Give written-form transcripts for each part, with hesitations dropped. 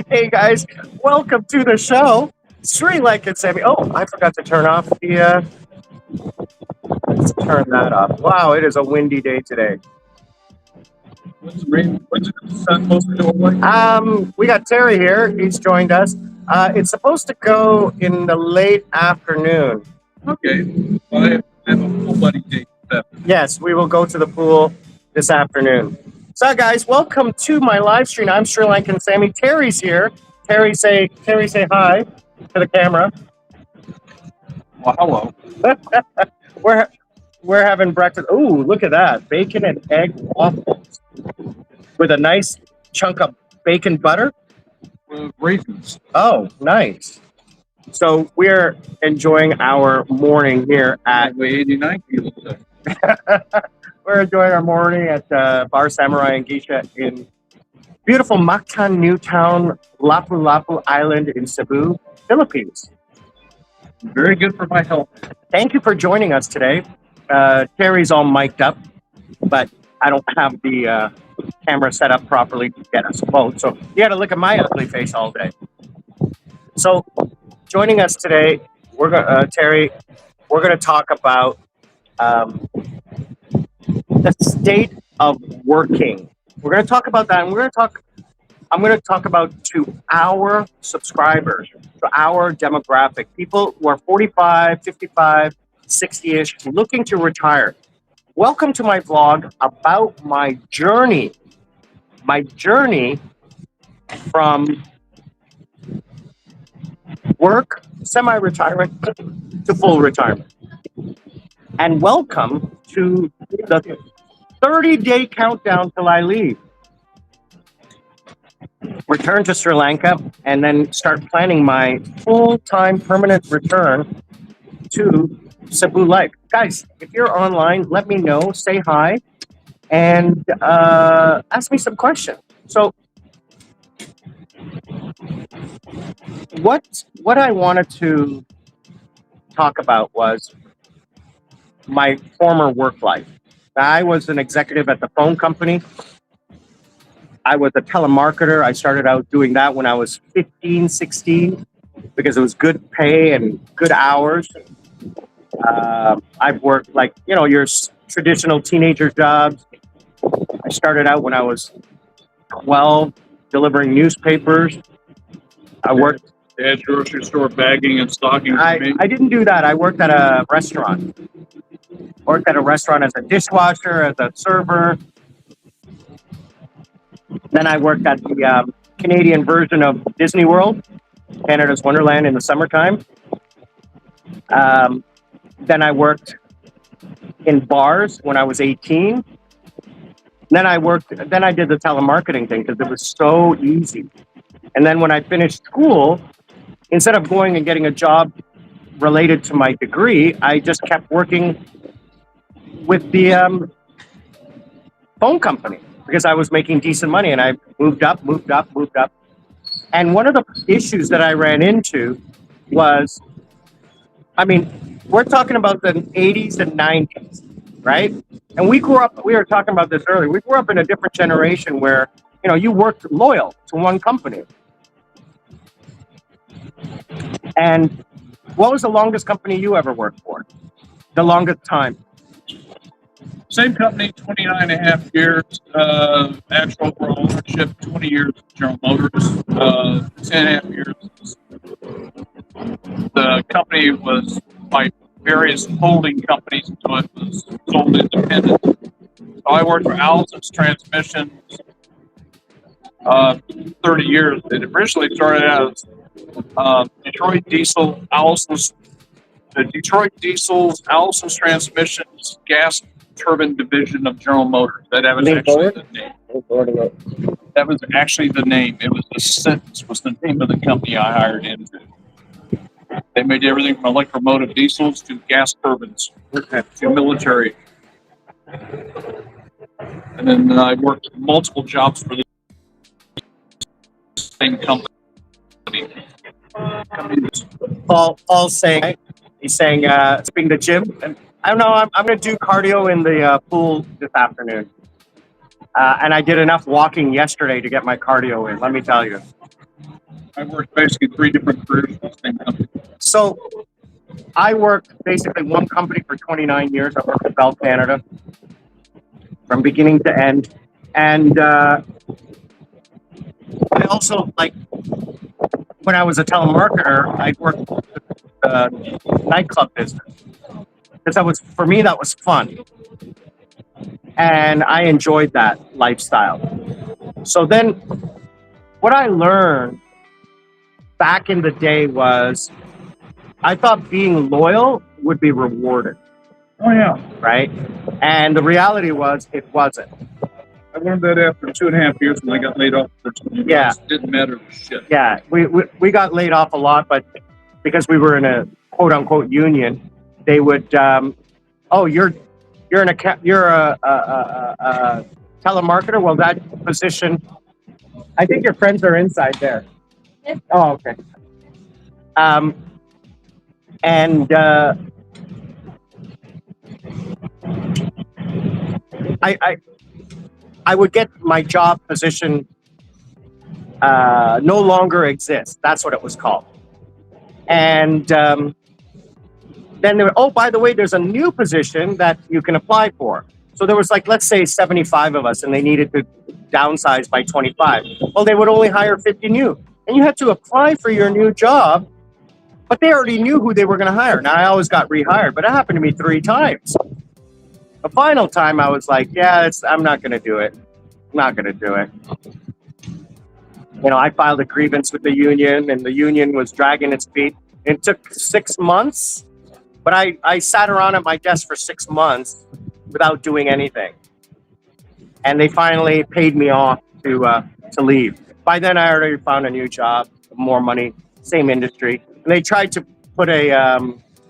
Hey guys, welcome to the show. Sri Lankan Sammy. Oh, I forgot to turn off the. Let's turn that off. Wow, it is a windy day today. What's the sun supposed to go like? We got Terry here. He's joined us. It's supposed to go in the late afternoon. Okay. Well, I have a full buddy date. Yes, we will go to the pool this afternoon. So, guys, welcome to my live stream. I'm Sri Lankan Sammy. Terry's here. Terry, say hi to the camera. Well, hello. We're having breakfast. Ooh, look at that. Bacon and egg waffles with a nice chunk of bacon butter. Raisins. Oh, nice. So we're enjoying our morning here at... I weigh 89 kilos. We're enjoying our morning at Bar Samurai and Geisha in beautiful Mactan Newtown, Lapu-Lapu Island in Cebu, Philippines. Very good for my health. Thank you for joining us today. Terry's all mic'd up, but I don't have the camera set up properly to get us both. So you got to look at my ugly face all day. So joining us today, Terry, we're going to talk about the state of working. We're going to talk about that, and I'm going to talk about to our subscribers, to our demographic, people who are 45, 55, 60-ish, looking to retire. Welcome to my vlog about my journey from work, semi-retirement, to full retirement. And welcome to the 30-day countdown till I leave. Return to Sri Lanka and then start planning my full-time permanent return to Cebu life. Guys, if you're online, let me know, say hi, and ask me some questions. So what I wanted to talk about was my former work life. I was an executive at the phone company. I was a telemarketer. I started out doing that when I was 15, 16, because it was good pay and good hours. I've worked like, your traditional teenager jobs. I started out when I was 12, delivering newspapers. I worked at grocery store bagging and stocking. I didn't do that. I worked at a restaurant. Worked at a restaurant as a dishwasher, as a server. Then I worked at the Canadian version of Disney World, Canada's Wonderland in the summertime. Then I worked in bars when I was 18. Then I did the telemarketing thing because it was so easy. And then when I finished school, instead of going and getting a job related to my degree, I just kept working with the phone company because I was making decent money, and I moved up. And one of the issues that I ran into was, we're talking about the 80s and 90s, right? And we were talking about this earlier, we grew up in a different generation where, you worked loyal to one company. And what was the longest company you ever worked for? The longest time? Same company, 29 and a half years. Actual overall ownership, 20 years of General Motors. 10 and a half years. The company was by various holding companies until it was sold independent. So I worked for Allison's Transmissions 30 years. It originally started out as Detroit Diesel, the Detroit Diesel's Allison's Transmissions gas turbine division of General Motors. That was actually the name. That was actually the name. It was the name of the company I hired into. They made everything from electromotive diesels to gas turbines to military. And then I worked multiple jobs for the same company. Paul's saying, he's saying, speaking to Jim, and I don't know, I'm going to do cardio in the pool this afternoon. And I did enough walking yesterday to get my cardio in, let me tell you. I worked basically 3 different careers for the same company. So I worked basically one company for 29 years. I worked for Bell Canada from beginning to end. And I also, like, when I was a telemarketer, I worked with the nightclub business. Because for me, that was fun. And I enjoyed that lifestyle. So then what I learned back in the day was I thought being loyal would be rewarded. Oh yeah, Right? And the reality was it wasn't. I learned that after 2.5 years when I got laid off for 2 years. Yeah. It didn't matter shit. Yeah, we got laid off a lot, but because we were in a quote unquote union, they would, oh, you're a telemarketer. Well, that position, I think your friends are inside there. Oh, okay. And I would get my job position no longer exists. That's what it was called. And then they were, oh, by the way, there's a new position that you can apply for. So there was like, let's say 75 of us and they needed to downsize by 25. Well, they would only hire 50 new. And you had to apply for your new job, but they already knew who they were going to hire. Now, I always got rehired, but it happened to me 3 times. The final time I was like, yeah, I'm not going to do it. I'm not going to do it. You know, I filed a grievance with the union and the union was dragging its feet. It took 6 months, but I sat around at my desk for 6 months without doing anything. And they finally paid me off to leave. By then I already found a new job, more money, same industry. And they tried to put a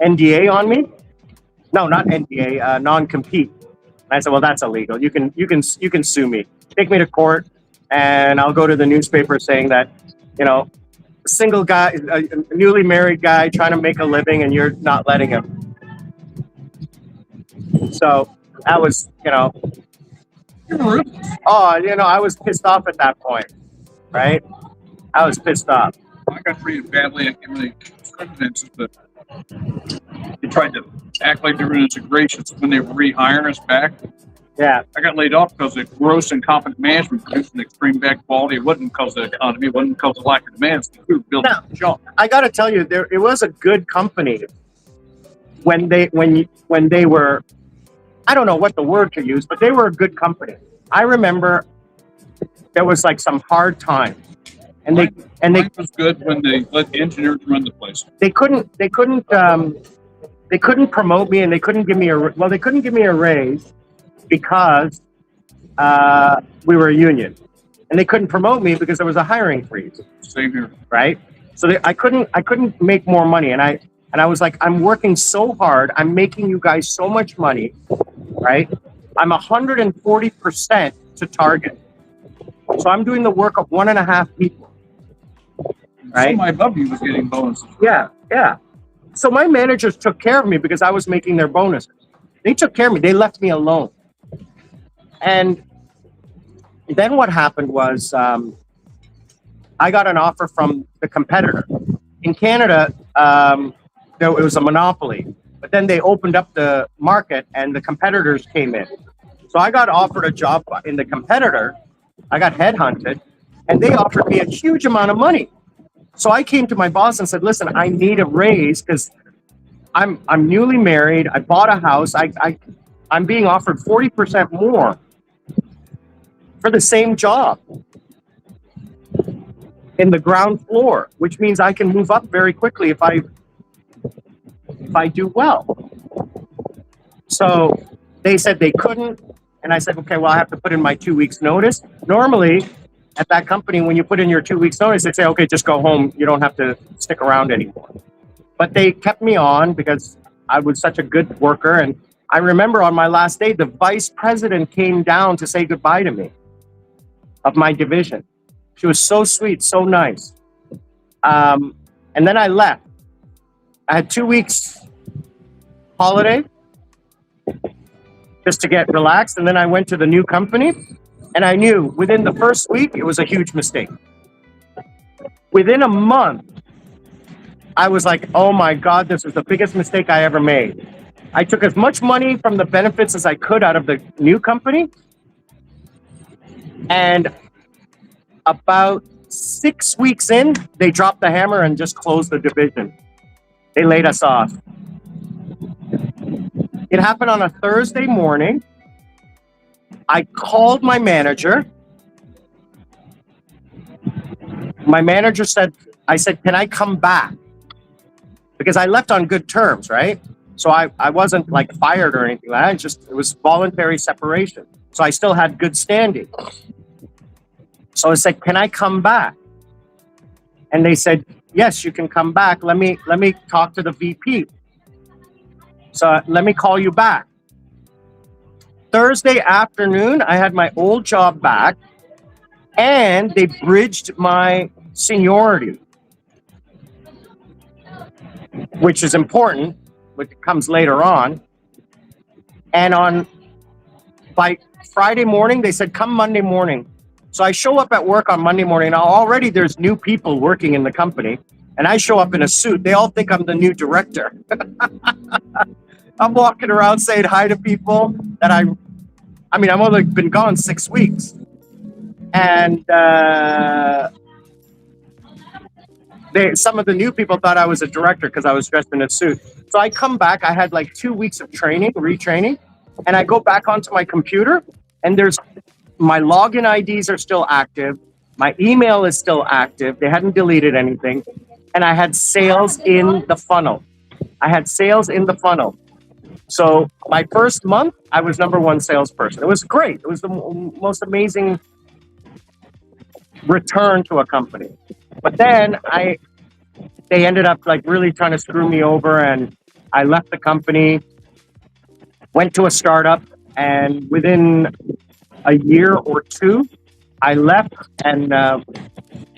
NDA on me. No, not NDA, non-compete. And I said, well, that's illegal. You can sue me. Take me to court and I'll go to the newspaper saying that, you know, a single guy, a newly married guy trying to make a living and you're not letting him. So that was, you know, oh, you know, I was pissed off at that point, right? I was pissed off. I got treated badly. I can't really discriminate, but they tried to act like they were integrations when they were rehiring us back. Yeah. I got laid off because of gross incompetent management producing extreme bad quality. It wasn't because of the economy. It wasn't because of lack of demand. We were building a job. I got to tell you, it was a good company when they were, I don't know what the word to use, but they were a good company. I remember there was like some hard times. And they was good when they let the engineers run the place. They couldn't promote me and they couldn't give me a raise because we were a union, and they couldn't promote me because there was a hiring freeze. Same here, right? So I couldn't make more money, and I was like, I'm working so hard, I'm making you guys so much money, right? I'm 140% to target, so I'm doing the work of 1.5 people. Right? Somebody above you was getting bonuses. Yeah. So my managers took care of me because I was making their bonuses. They took care of me. They left me alone. And then what happened was I got an offer from the competitor. In Canada, it was a monopoly. But then they opened up the market and the competitors came in. So I got offered a job in the competitor. I got headhunted. And they offered me a huge amount of money. So I came to my boss and said, listen, I need a raise because I'm newly married. I bought a house. I'm being offered 40% more for the same job in the ground floor, which means I can move up very quickly if I do well. So they said they couldn't. And I said, okay, well, I have to put in my 2 weeks notice. Normally, at that company, when you put in your 2 weeks notice, they say, okay, just go home. You don't have to stick around anymore. But they kept me on because I was such a good worker. And I remember on my last day, the vice president came down to say goodbye to me of my division. She was so sweet, so nice. And then I left. I had 2 weeks holiday just to get relaxed. And then I went to the new company. And I knew within the first week, it was a huge mistake. Within a month, I was like, oh my God, this is the biggest mistake I ever made. I took as much money from the benefits as I could out of the new company. And about 6 weeks in, they dropped the hammer and just closed the division. They laid us off. It happened on a Thursday morning. I called my manager. My manager said, I said, can I come back? Because I left on good terms, right? So I wasn't like fired or anything like that. It was voluntary separation. So I still had good standing. So I said, can I come back? And they said, yes, you can come back. Let me talk to the VP. So let me call you back. Thursday afternoon, I had my old job back, and they bridged my seniority, which is important, which comes later on. And by Friday morning, they said, come Monday morning. So I show up at work on Monday morning. Now already there's new people working in the company, and I show up in a suit. They all think I'm the new director. I'm walking around saying hi to people that I've only been gone 6 weeks. And some of the new people thought I was a director because I was dressed in a suit. So I come back, I had like 2 weeks of retraining, and I go back onto my computer, and my login IDs are still active. My email is still active. They hadn't deleted anything. And I had sales in the funnel. So my first month, I was #1 salesperson. It was great. It was the most amazing return to a company. But then they ended up like really trying to screw me over, and I left the company, went to a startup, and within a year or two, I left, and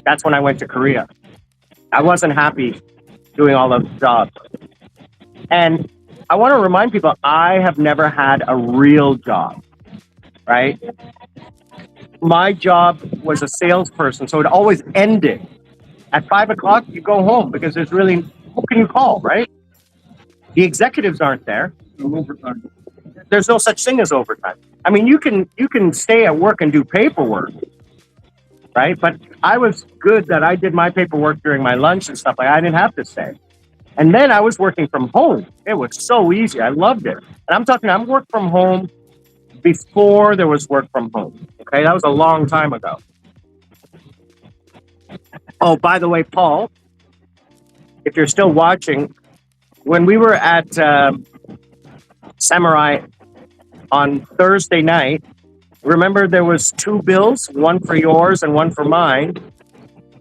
that's when I went to Korea. I wasn't happy doing all those jobs. And I want to remind people, I have never had a real job, right? My job was a salesperson, so it always ended. At 5 o'clock, you go home because who can you call, right? The executives aren't there. No overtime. There's no such thing as overtime. I mean, you can stay at work and do paperwork, right? But I was good that I did my paperwork during my lunch and stuff. Like I didn't have to stay. And then I was working from home. It was so easy. I loved it. And I'm work from home before there was work from home. Okay, that was a long time ago. Oh, by the way, Paul, if you're still watching, when we were at Samurai on Thursday night, remember there was 2 bills, one for yours and one for mine.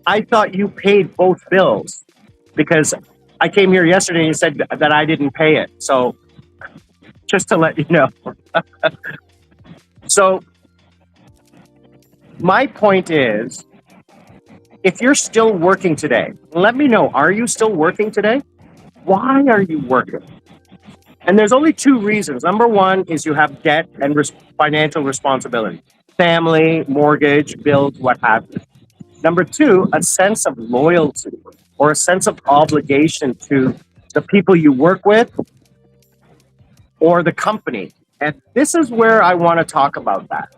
I thought you paid both bills because I came here yesterday and you said that I didn't pay it. So just to let you know. So my point is, if you're still working today, let me know, are you still working today? Why are you working? And there's only 2 reasons. #1 is you have debt and financial responsibility, family, mortgage, bills, what have you. #2, a sense of loyalty or a sense of obligation to the people you work with or the company. And this is where I want to talk about that.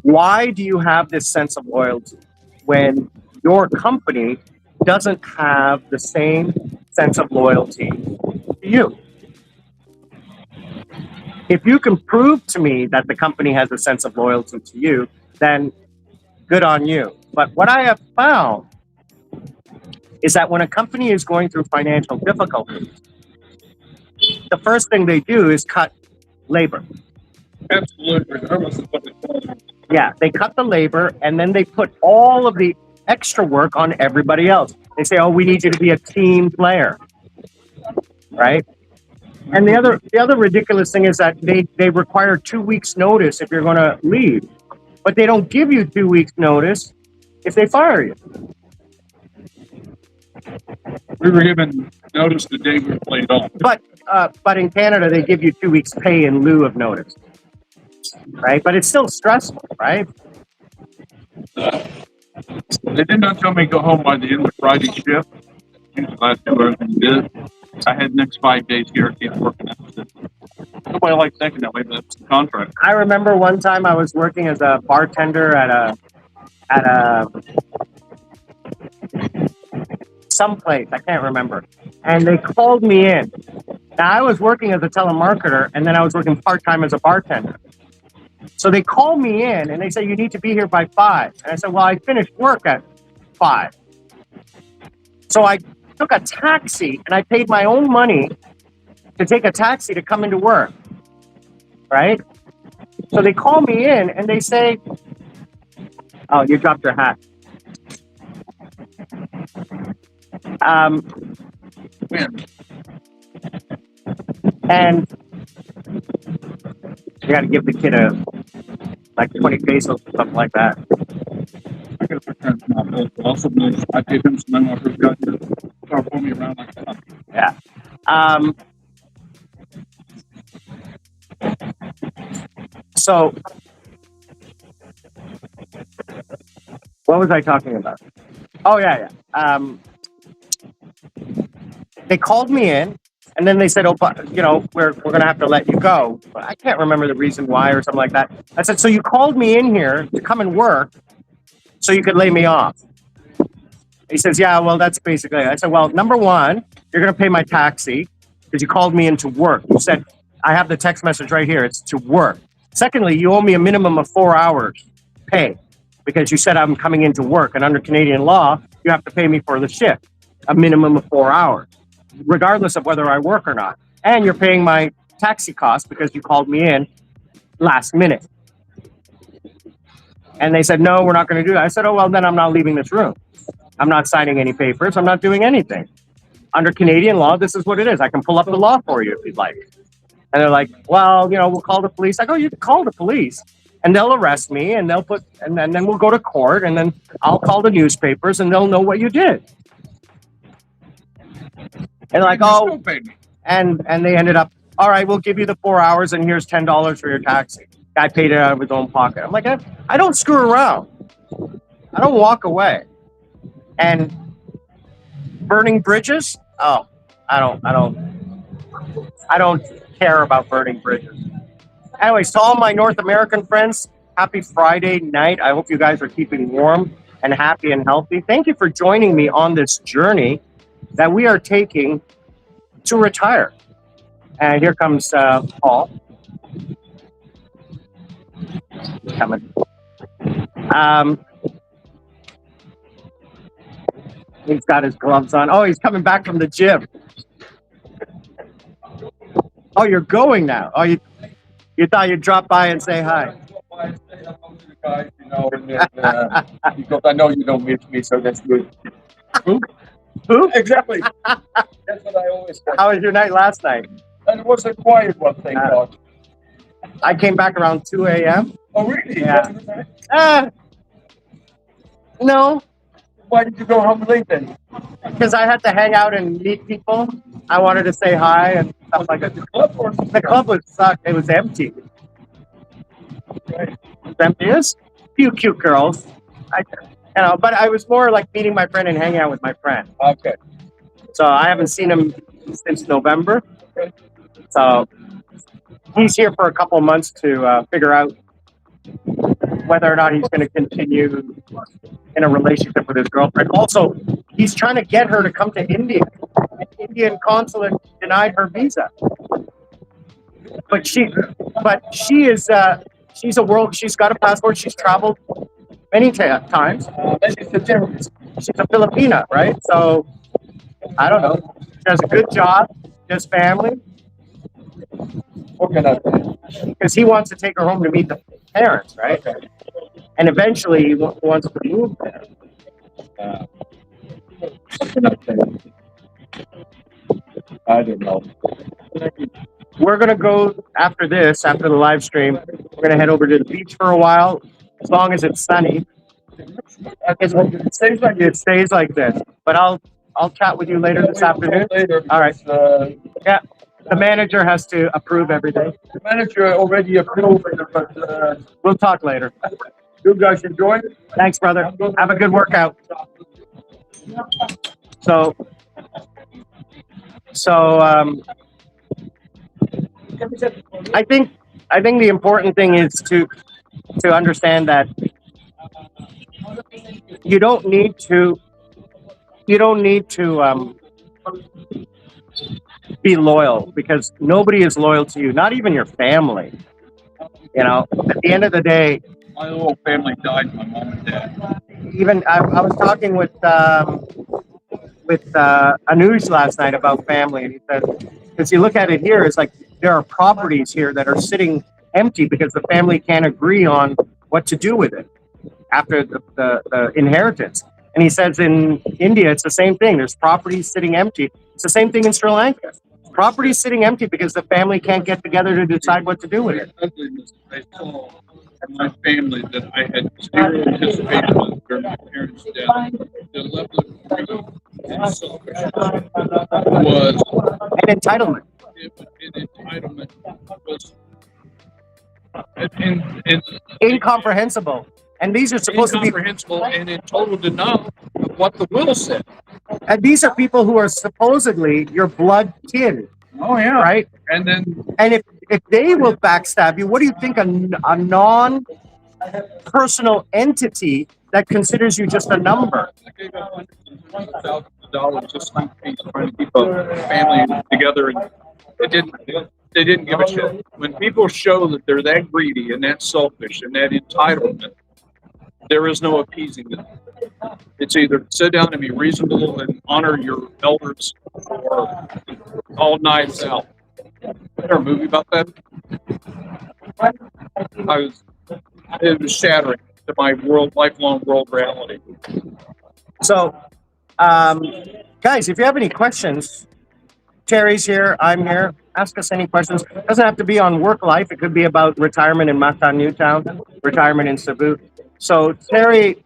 Why do you have this sense of loyalty when your company doesn't have the same sense of loyalty to you? If you can prove to me that the company has a sense of loyalty to you, then good on you. But what I have found is that when a company is going through financial difficulties, the first thing they do is cut labor. Absolutely. Regardless of what they call it. Yeah, they cut the labor, and then they put all of the extra work on everybody else. They say, oh, we need you to be a team player, right? And the other ridiculous thing is that they require 2 weeks notice if you're going to leave, but they don't give you 2 weeks notice if they fire you. We were given notice the day we were laid off. But in Canada, they give you 2 weeks pay in lieu of notice, right? But it's still stressful, right? They did not tell me to go home by the end of Friday shift. Usually last 2 hours we did. I had next 5 days guaranteed working after this. Nobody likes thinking that way, but that's the contract. I remember one time I was working as a bartender at a someplace, I can't remember. And they called me in. Now I was working as a telemarketer and then I was working part-time as a bartender. So they called me in and they said, you need to be here by 5. And I said, well, I finished work at 5. So I took a taxi and I paid my own money to take a taxi to come into work. Right? So they call me in and they say, oh, you dropped your hat. And you got to give the kid like 20 pesos or something like that. I got to return to my bill. Also, I gave him some money when I first got here. Start pulling me around like that. Yeah. So, what was I talking about? Oh, yeah. They called me in, and then they said, oh, but, you know, we're going to have to let you go. But I can't remember the reason why or something like that. I said, so you called me in here to come and work so you could lay me off. He says, yeah, well, that's basically it. I said, well, number one, you're going to pay my taxi because you called me in to work. You said, I have the text message right here. It's to work. Secondly, you owe me a minimum of 4 hours pay because you said I'm coming into work. And under Canadian law, you have to pay me for the shift, a minimum of 4 hours, regardless of whether I work or not. And you're paying my taxi costs because you called me in last minute. And they said, no, we're not going to do that. I said, oh, well, then I'm not leaving this room. I'm not signing any papers. I'm not doing anything. Under Canadian law, this is what it is. I can pull up the law for you if you'd like. And they're like, well, you know, we'll call the police. I go, you can call the police and they'll arrest me and they'll put, and then we'll go to court and then I'll call the newspapers and they'll know what you did. And like, oh, and they ended up, all right, we'll give you the 4 hours and here's $10 for your taxi. Guy paid it out of his own pocket. I'm like, I don't screw around. I don't walk away. And burning bridges? Oh, I don't care about burning bridges. Anyways, to all my North American friends, happy Friday night. I hope you guys are keeping warm and happy and healthy. Thank you for joining me on this journey that we are taking to retire. And here comes Paul. Coming. He's got his gloves on. Oh, he's coming back from the gym. Oh, you're going now. Oh, you thought you'd drop by and say hi. Because I know you don't miss me, so that's good. Who? Exactly. That's what I always say. How was your night last night? And it was a quiet one, thank God. I came back around 2 a.m. Oh, really? Yeah. No. Why did you go home late then? Because I had to hang out and meet people. I wanted to say hi and stuff like that. The club or The club was sucked. It was empty. It was empty. There's a few cute girls. But I was more like meeting my friend and hanging out with my friend. Okay. So I haven't seen him since November. So he's here for a couple of months to figure out whether or not he's going to continue in a relationship with his girlfriend. Also, he's trying to get her to come to India. An Indian consulate denied her visa. But she's she's got a passport. She's traveled many times. She's a Filipina, right? So I don't know. She has a good job, just family. Because he wants to take her home to meet the parents, right? Okay. And eventually he wants to move there. I don't know. We're going to go after this, after the live stream. We're going to head over to the beach for a while, as long as it's sunny. It stays like this. But I'll chat with you later this afternoon. All right. Yeah. The manager has to approve everything. The manager already approved it, but We'll talk later. You guys enjoy it? Thanks, brother. Have a good workout. So, I think the important thing is to understand that you don't need to be loyal, because nobody is loyal to you, not even your family. You know, at the end of the day, My whole family died, my mom and dad. even I was talking with Anuj last night about family, and he said, because you look at it here, it's like there are properties here that are sitting empty because the family can't agree on what to do with it after the inheritance. And he says in India, it's the same thing. There's properties sitting empty. It's the same thing in Sri Lanka. Properties sitting empty because the family can't get together to decide what to do with it. Ugliness I saw in my family that I had zero anticipation of during my parents' death. The level of greed and selfishness was And entitlement. an entitlement was and Incomprehensible. And these are supposed to be, incomprehensible and in total denial of what the will said. and these are people who are supposedly your blood kin, Oh yeah, right? And then And if they will backstab you, what do you think a non-personal entity that considers you just a number? I gave out $120,000 just trying to keep a family together, and they didn't give a shit. When people show that they're that greedy and that selfish and that entitlement, there is no appeasing them. It's either sit down and be reasonable and honor your elders, or all knives out. Is there a movie about that? It was shattering to my lifelong world reality. So, guys, if you have any questions, Terry's here, I'm here. Ask us any questions. It doesn't have to be on work life. It could be about retirement in Mactan Newtown, retirement in Cebu. So, Terry,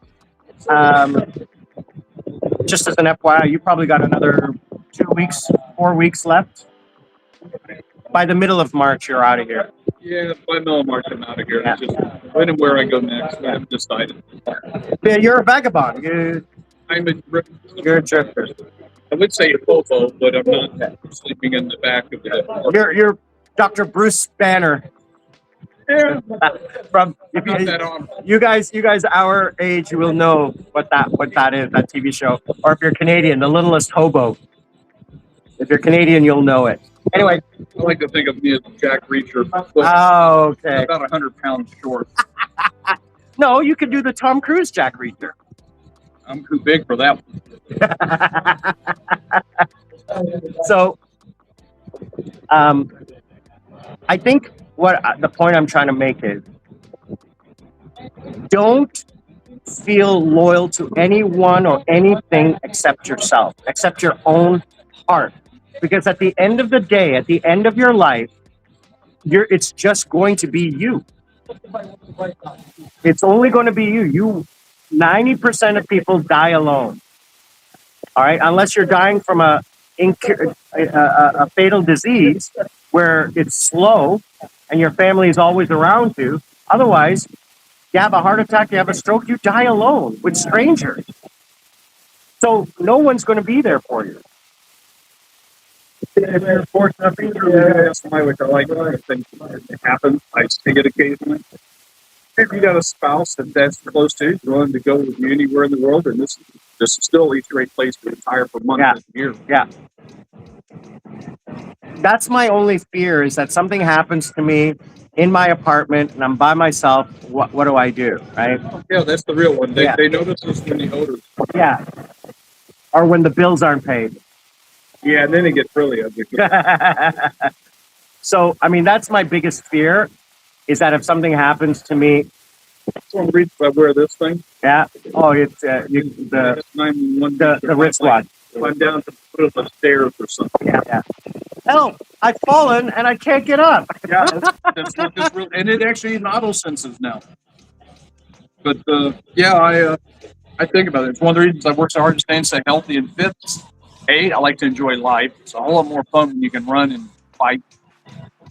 just as an FYI, you probably got another 4 weeks left. By the middle of March, you're out of here. Yeah, by middle of March, I'm out of here. Yeah. It's just when and where I go next, I haven't decided. Yeah, you're a vagabond. I'm a You're a drifter. I would say a fofo, but I'm not sleeping in the back of the. You're Dr. Bruce Banner. Yeah, From not that on. you guys our age, you will know what that is, that TV show. Or if you're Canadian, The Littlest Hobo. If you're Canadian, you'll know it. Anyway. I like to think of me as Jack Reacher. Oh, okay. About 100 pounds short. No, you could do the Tom Cruise Jack Reacher. I'm too big for that one. So, I think what the point I'm trying to make is, don't feel loyal to anyone or anything except yourself, except your own heart. Because at the end of the day, at the end of your life, it's just going to be you. It's only going to be you. 90% of people die alone. All right, unless you're dying from a fatal disease where it's slow and your family is always around you. Otherwise, you have a heart attack, you have a stroke, you die alone with strangers. So no one's going to be there for you. If you're fortunate enough, somebody which I like, I think it happens. I see it occasionally. If you got a spouse that's close to you, willing to go with you anywhere in the world, and this is still at least a great place to retire for months and years. Yeah. That's my only fear, is that something happens to me in my apartment and I'm by myself. What do I do, right? Yeah, that's the real one. They notice us when the odors. Yeah. Or when the bills aren't paid. Yeah, and then it gets really ugly. So, I mean, that's my biggest fear, is that if something happens to me. Someone reads if I wear this thing. Yeah. Oh, it's the 911. the wristwatch. If I'm down to the foot of the stairs or something. Yeah. Help! I've fallen and I can't get up. Yeah, that's what this really, and it actually even auto senses now. But I think about it. It's one of the reasons I work so hard to stay healthy and fit. I like to enjoy life. It's a whole lot more fun when you can run and fight.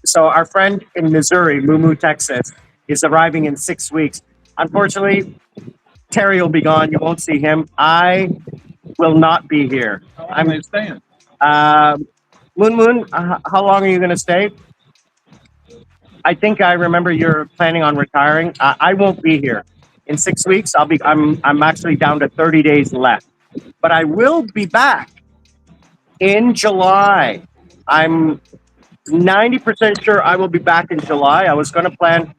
So our friend in Missouri, Moo Moo, Texas, is arriving in 6 weeks. unfortunately, Terry will be gone. You won't see him. I will not be here. How long are they staying? Moon, how long are you going to stay? I think I remember you're planning on retiring. I won't be here in 6 weeks. I'm actually down to 30 days left, but I will be back in July. I'm 90% sure I will be back in July. I was going to plan.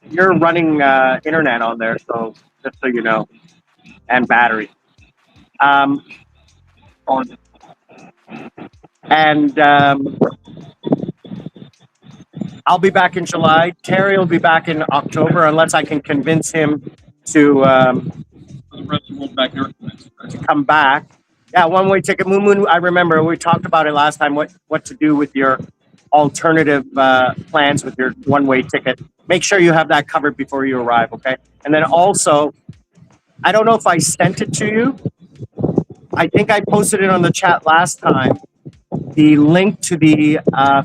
You're running internet on there, so just so you know, and battery. Um, On and I'll be back in July. Terry will be back in October, unless I can convince him to the rest of the world back here. come back. Yeah, one-way ticket. Moon. I remember we talked about it last time. What to do with your alternative plans with your one-way ticket? Make sure you have that covered before you arrive. Okay, and then also, I don't know if I sent it to you. I think I posted it on the chat last time. The link to the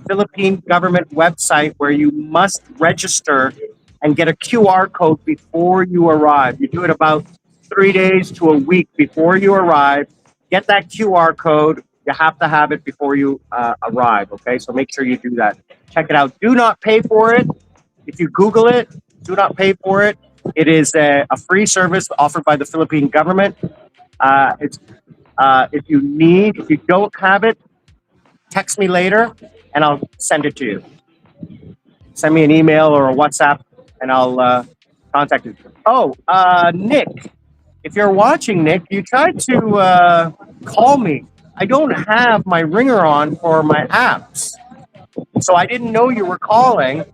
Philippine government website where you must register and get a QR code before you arrive. You do it about 3 days to a week before you arrive. Get that QR code. You have to have it before you arrive, okay? So make sure you do that. Check it out. Do not pay for it. If you Google it, do not pay for it. It is a free service offered by the Philippine government. If you don't have it, text me later and I'll send it to you. Send me an email or a WhatsApp and I'll contact you. Oh, Nick, if you're watching, Nick, you tried to call me. I don't have my ringer on for my apps. So I didn't know you were calling,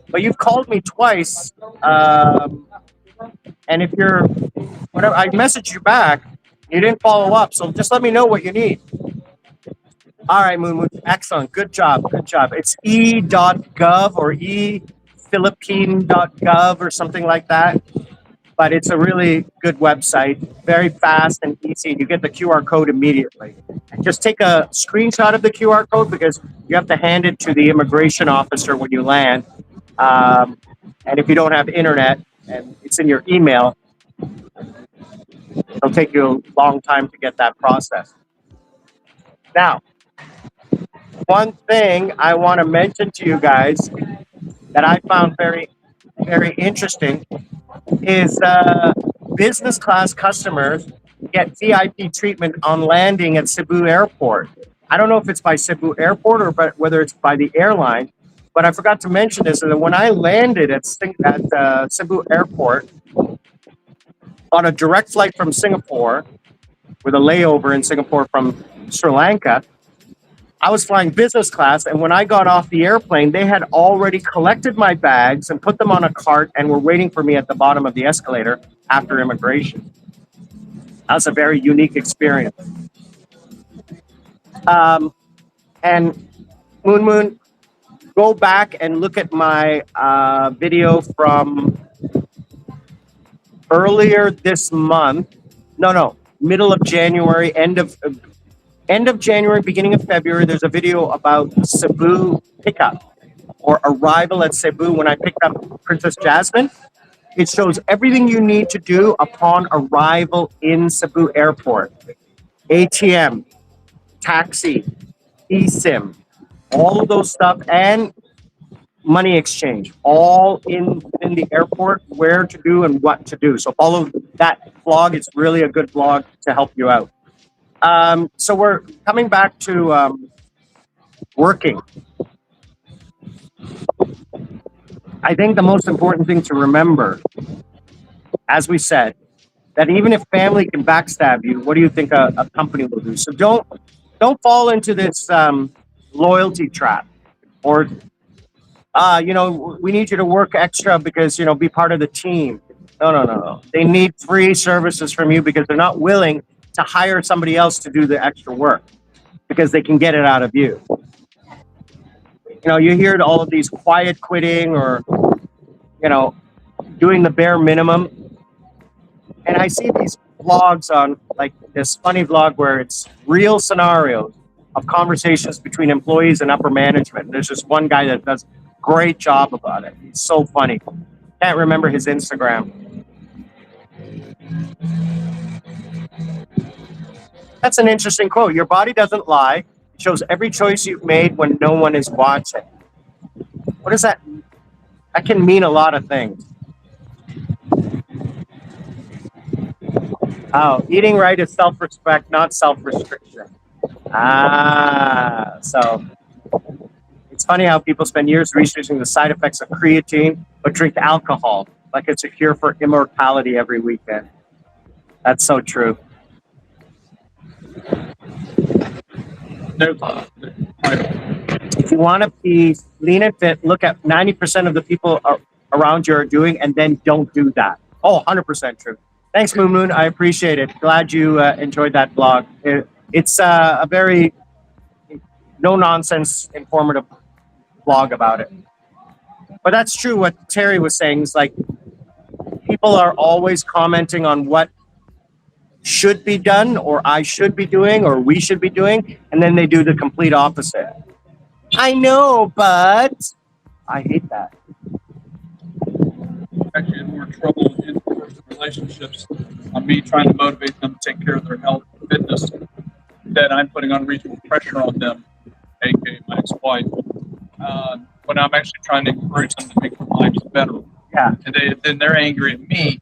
but you've called me twice. And if you're, whatever, I messaged you back. You didn't follow up. So just let me know what you need. All right, Moon. Excellent. Good job. Good job. It's e.gov or ephilippine.gov or something like that. But it's a really good website, very fast and easy. You get the QR code immediately. Just take a screenshot of the QR code because you have to hand it to the immigration officer when you land. And if you don't have internet and it's in your email, it'll take you a long time to get that processed. Now, one thing I want to mention to you guys that I found very, very interesting is business class customers get VIP treatment on landing at Cebu Airport. I don't know if it's by Cebu Airport or whether it's by the airline, but I forgot to mention this. That when I landed at Cebu Airport on a direct flight from Singapore, with a layover in Singapore from Sri Lanka, I was flying business class, and when I got off the airplane, they had already collected my bags and put them on a cart and were waiting for me at the bottom of the escalator after immigration. That was a very unique experience. And Moon, go back and look at my video from earlier this month. No, middle of January, end of January, beginning of February. There's a video about Cebu pickup or arrival at Cebu when I picked up Princess Jasmine. It shows everything you need to do upon arrival in Cebu Airport. ATM, taxi, eSIM, all of those stuff, and money exchange, all in the airport, where to do and what to do. So follow that vlog. It's really a good vlog to help you out. So we're coming back to working. I think the most important thing to remember, as we said, that even if family can backstab you, what do you think a company will do? So don't fall into this loyalty trap, or we need you to work extra because be part of the team. No. They need free services from you because they're not willing to hire somebody else to do the extra work because they can get it out of you. You hear all of these quiet quitting or, doing the bare minimum. And I see these vlogs on, like this funny vlog where it's real scenarios of conversations between employees and upper management. And there's just one guy that does a great job about it. He's so funny. Can't remember his Instagram. That's an interesting quote. Your body doesn't lie. It shows every choice you've made when no one is watching. What does that mean? That can mean a lot of things. Oh, eating right is self-respect, not self-restriction. So it's funny how people spend years researching the side effects of creatine, but drink alcohol like it's a cure for immortality every weekend. That's so true. If you want to be lean and fit, look at 90% of the people around you are doing, and then don't do that. Oh, 100% true. Thanks, Moon Moon. I appreciate it. Glad you enjoyed that blog. It's a very no-nonsense, informative blog about it. But that's true. What Terry was saying is like people are always commenting on what should be done, or I should be doing, or we should be doing, and then they do the complete opposite. I know, but I hate that. Actually, in more trouble in personal relationships on me trying to motivate them to take care of their health and fitness, that I'm putting unreasonable pressure on them, aka my ex-wife, when I'm actually trying to encourage them to make their lives better. Yeah. And then they're angry at me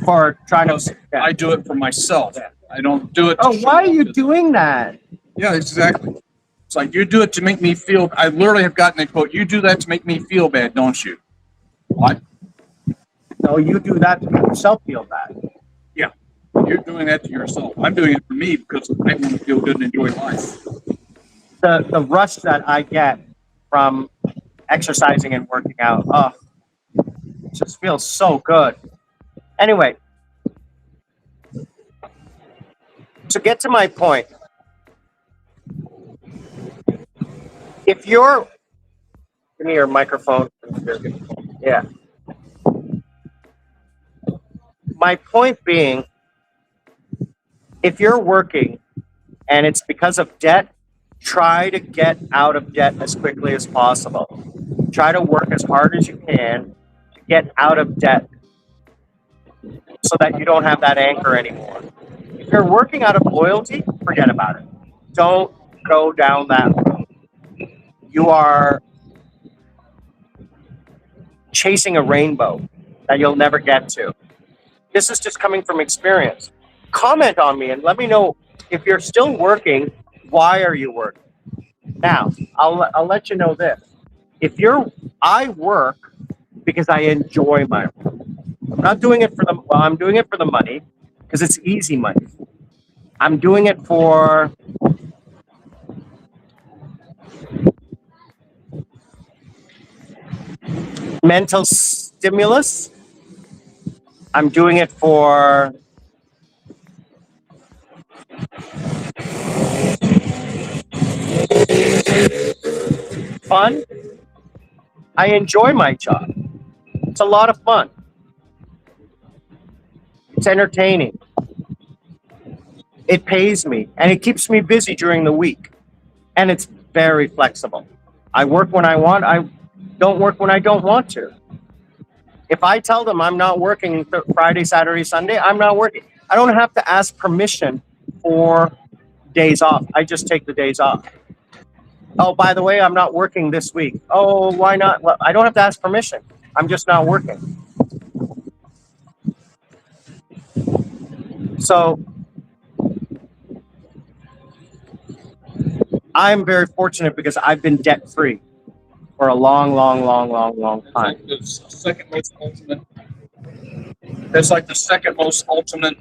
for trying to. Yeah. I do it for myself. Yeah. I don't do it. Oh, why are you doing that? Yeah, exactly. It's like you do it to make me feel. I literally have gotten a quote. You do that to make me feel bad, don't you? What? No, you do that to make yourself feel bad. Yeah, you're doing that to yourself. I'm doing it for me because I want to feel good and enjoy life. The rush that I get from exercising and working out, it just feels so good. Anyway, to get to my point, if you're, give me your microphone. Yeah. My point being, if you're working and it's because of debt, try to get out of debt as quickly as possible. Try to work as hard as you can to get out of debt so that you don't have that anchor anymore. If you're working out of loyalty, forget about it. Don't go down that road. You are chasing a rainbow that you'll never get to. This is just coming from experience. Comment on me and let me know if you're still working, why are you working? Now, I'll let you know this. I work because I enjoy my work. I'm not doing it I'm doing it for the money because it's easy money. I'm doing it for mental stimulus. I'm doing it for fun. I enjoy my job. It's a lot of fun. It's entertaining. It pays me and it keeps me busy during the week. And it's very flexible. I work when I want. I don't work when I don't want to. If I tell them I'm not working Friday, Saturday, Sunday, I'm not working. I don't have to ask permission for days off. I just take the days off. Oh, by the way, I'm not working this week. Oh, why not? Well, I don't have to ask permission. I'm just not working. So I'm very fortunate because I've been debt-free for a long time. It's like the second most ultimate,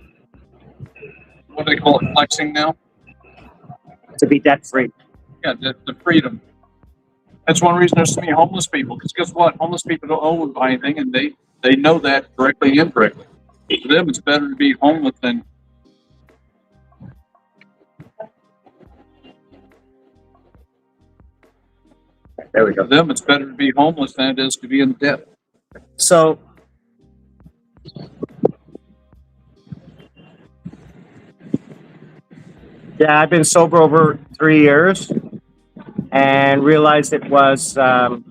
what do they call it, flexing now? To be debt-free. Yeah, the freedom. That's one reason there's so many homeless people, because guess what? Homeless people don't own anything, and they know that directly and indirectly. For them, it's better to be homeless than... There we go. For them, it's better to be homeless than it is to be in debt. So, yeah, I've been sober over 3 years and realized it was, sorry,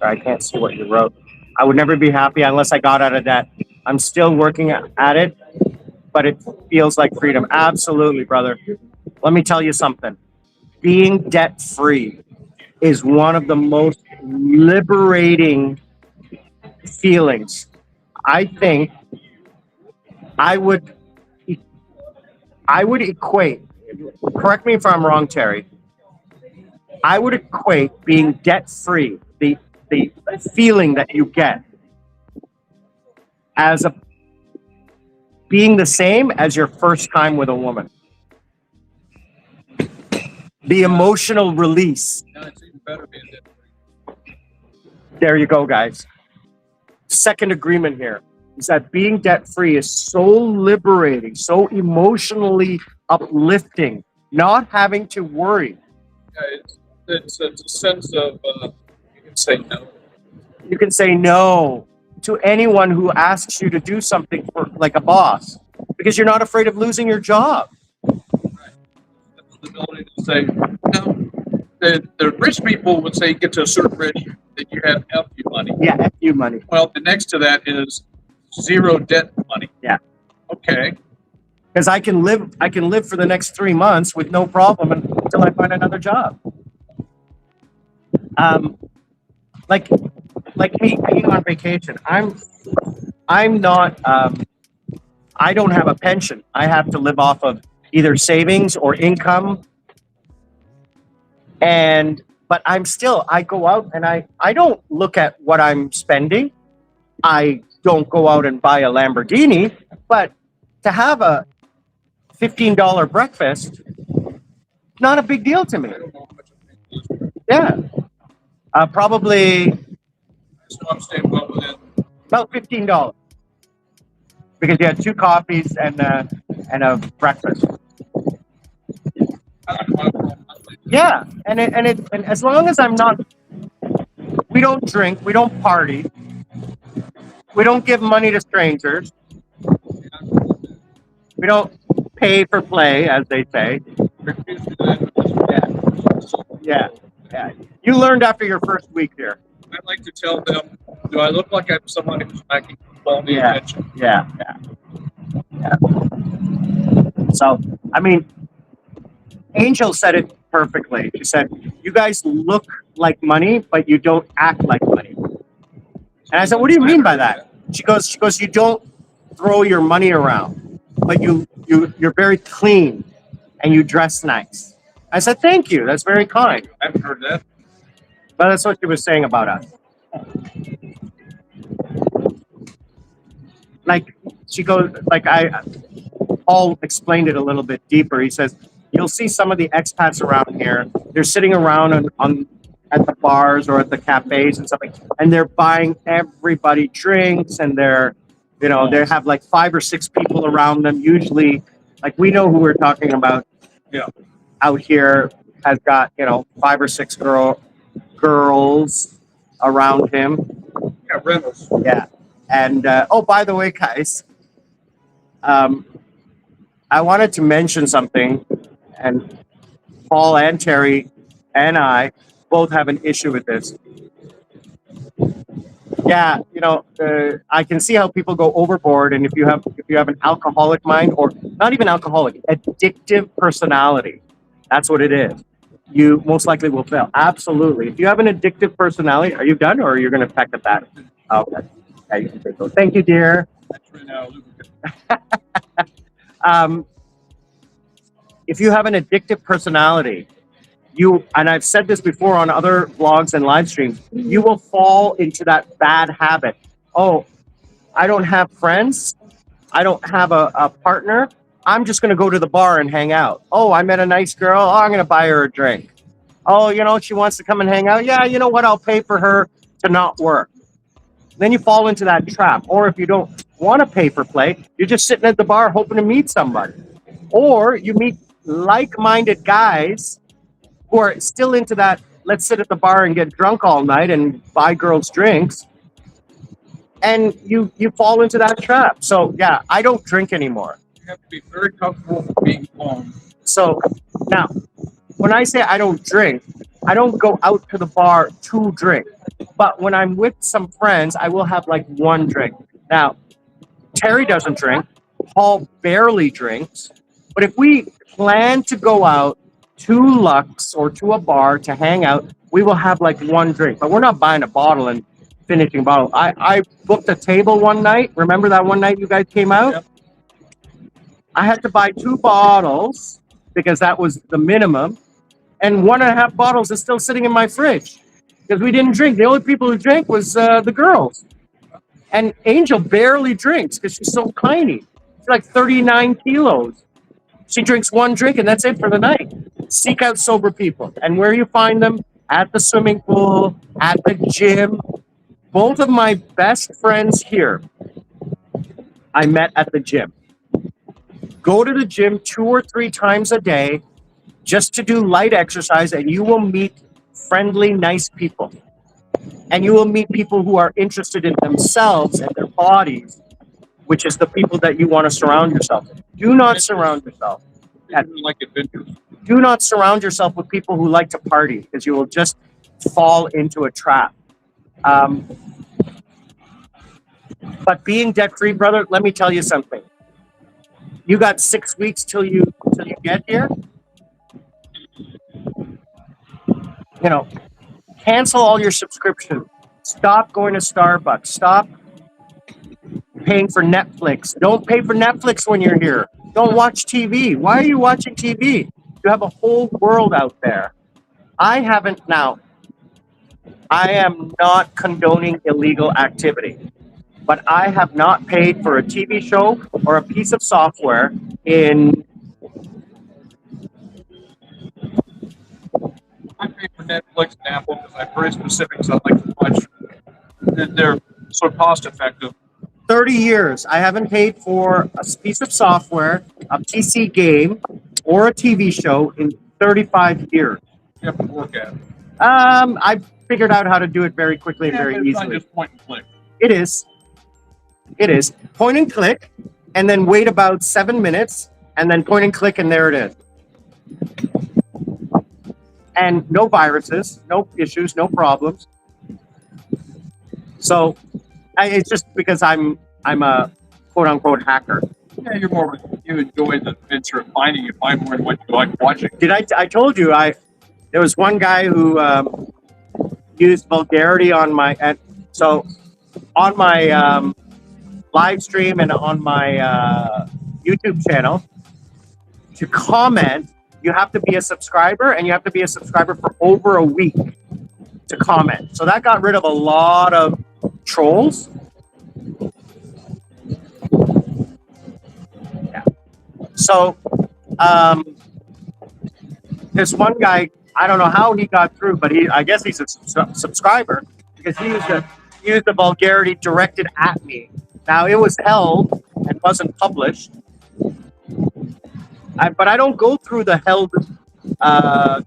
I can't see what you wrote. I would never be happy unless I got out of debt. I'm still working at it, but it feels like freedom. Absolutely, brother. Let me tell you something. Being debt free is one of the most liberating feelings. I think I would I would equate, correct me if I'm wrong, Terry. I would equate being debt free, the feeling that you get as a being the same as your first time with a woman. The emotional release. Now it's even better being debt. There you go, guys. Second agreement here is that being debt free is so liberating, so emotionally uplifting, not having to worry. Yeah, it's a sense of you can say no. You can say no to anyone who asks you to do something for like a boss because you're not afraid of losing your job. The ability to say no. The rich people would say get to a certain rich that you have F you money. Yeah, F you money. Well, the next to that is zero debt money. Yeah. Okay. Because I can live for the next 3 months with no problem until I find another job. Like me being on vacation, I'm not I don't have a pension. I have to live off of either savings or income. But I go out and I don't look at what I'm spending. I don't go out and buy a Lamborghini, but to have a $15 breakfast, not a big deal to me. Yeah. Probably So I'm staying well within. about $15 because you had 2 coffees and a breakfast. Yeah, and as long as I'm not, we don't drink, we don't party, we don't give money to strangers, we don't pay for play, as they say. Yeah. You learned after your first week here. I like to tell them, do I look like I'm someone who's lacking quality Yeah. attention? Yeah. So, I mean, Angel said it perfectly. She said, "You guys look like money, but you don't act like money." And I said, "What do you mean by that?" She goes, "You don't throw your money around, but you're very clean and you dress nice." I said, "Thank you. That's very kind." I haven't heard that. But that's what she was saying about us. Like she goes, Paul explained it a little bit deeper. He says, you'll see some of the expats around here. They're sitting around at the bars or at the cafes and stuff, and they're buying everybody drinks, and they have like 5 or 6 people around them. Usually, like we know who we're talking about. Yeah. Out here has got 5 or 6 girls around him. Yeah, rentals. Yeah, and oh, by the way, guys. I wanted to mention something, and Paul and Terry and I both have an issue with this. Yeah, I can see how people go overboard, and if you have an alcoholic mind, or not even alcoholic, addictive personality, that's what it is. You most likely will fail. Absolutely. If you have an addictive personality, are you done, or are you going to peck at that? Okay. Yeah, you can take those. Thank you, dear. If you have an addictive personality, and I've said this before on other vlogs and live streams, you will fall into that bad habit. Oh, I don't have friends. I don't have a partner. I'm just going to go to the bar and hang out. Oh, I met a nice girl. Oh, I'm going to buy her a drink. Oh, she wants to come and hang out. Yeah, you know what? I'll pay for her to not work. Then you fall into that trap. Or if you don't want to pay for play, you're just sitting at the bar hoping to meet somebody. Or you meet like-minded guys who are still into that, let's sit at the bar and get drunk all night and buy girls drinks. And you fall into that trap. So, yeah, I don't drink anymore. You have to be very comfortable with being alone. So, now, when I say I don't drink, I don't go out to the bar to drink. But when I'm with some friends, I will have like 1 drink. Now, Terry doesn't drink. Paul barely drinks. But if we plan to go out to Lux or to a bar to hang out, we will have like one drink. But we're not buying a bottle and finishing a bottle. I booked a table one night. Remember that one night you guys came out? Yep. I had to buy 2 bottles because that was the minimum. And 1.5 bottles is still sitting in my fridge because we didn't drink. The only people who drank was the girls. And Angel barely drinks because she's so tiny. She's like 39 kilos. She drinks 1 drink and that's it for the night. Seek out sober people. And where you find them? At the swimming pool, at the gym. Both of my best friends here, I met at the gym. Go to the gym 2 or 3 times a day just to do light exercise, and you will meet friendly, nice people. And you will meet people who are interested in themselves and their bodies, which is the people that you want to surround yourself with. Do not surround yourself. Like adventures. Do not surround yourself with people who like to party because you will just fall into a trap. But being debt-free, brother, let me tell you something. You got 6 weeks till you get here. You know, cancel all your subscriptions. Stop going to Starbucks. Stop paying for Netflix. Don't pay for Netflix when you're here. Don't watch TV. Why are you watching TV? You have a whole world out there. I haven't now. I am not condoning illegal activity, but I have not paid for a TV show or a piece of software in. I pay for Netflix and Apple because I'm very specific, so I like to watch. They're so cost effective. 30 years. I haven't paid for a piece of software, a PC game, or a TV show in 35 years. You have to work at it. I figured out how to do it very quickly and very It's not easily. just point and click. It is. It is. Point and click, and then wait about 7 minutes, and then point and click, and there it is. And no viruses, no issues, no problems. So it's just because I'm a quote unquote hacker. Yeah, you're more. You enjoy the adventure of finding. You find more than what you like watching. Did I told you there was one guy who used vulgarity on my live stream and on my YouTube channel to comment. You have to be a subscriber, and you have to be a subscriber for over a week to comment. So that got rid of a lot of trolls. Yeah. So there's one guy, I don't know how he got through, but I guess he's a subscriber because he used the vulgarity directed at me. Now it was held and wasn't published. But I don't go through the held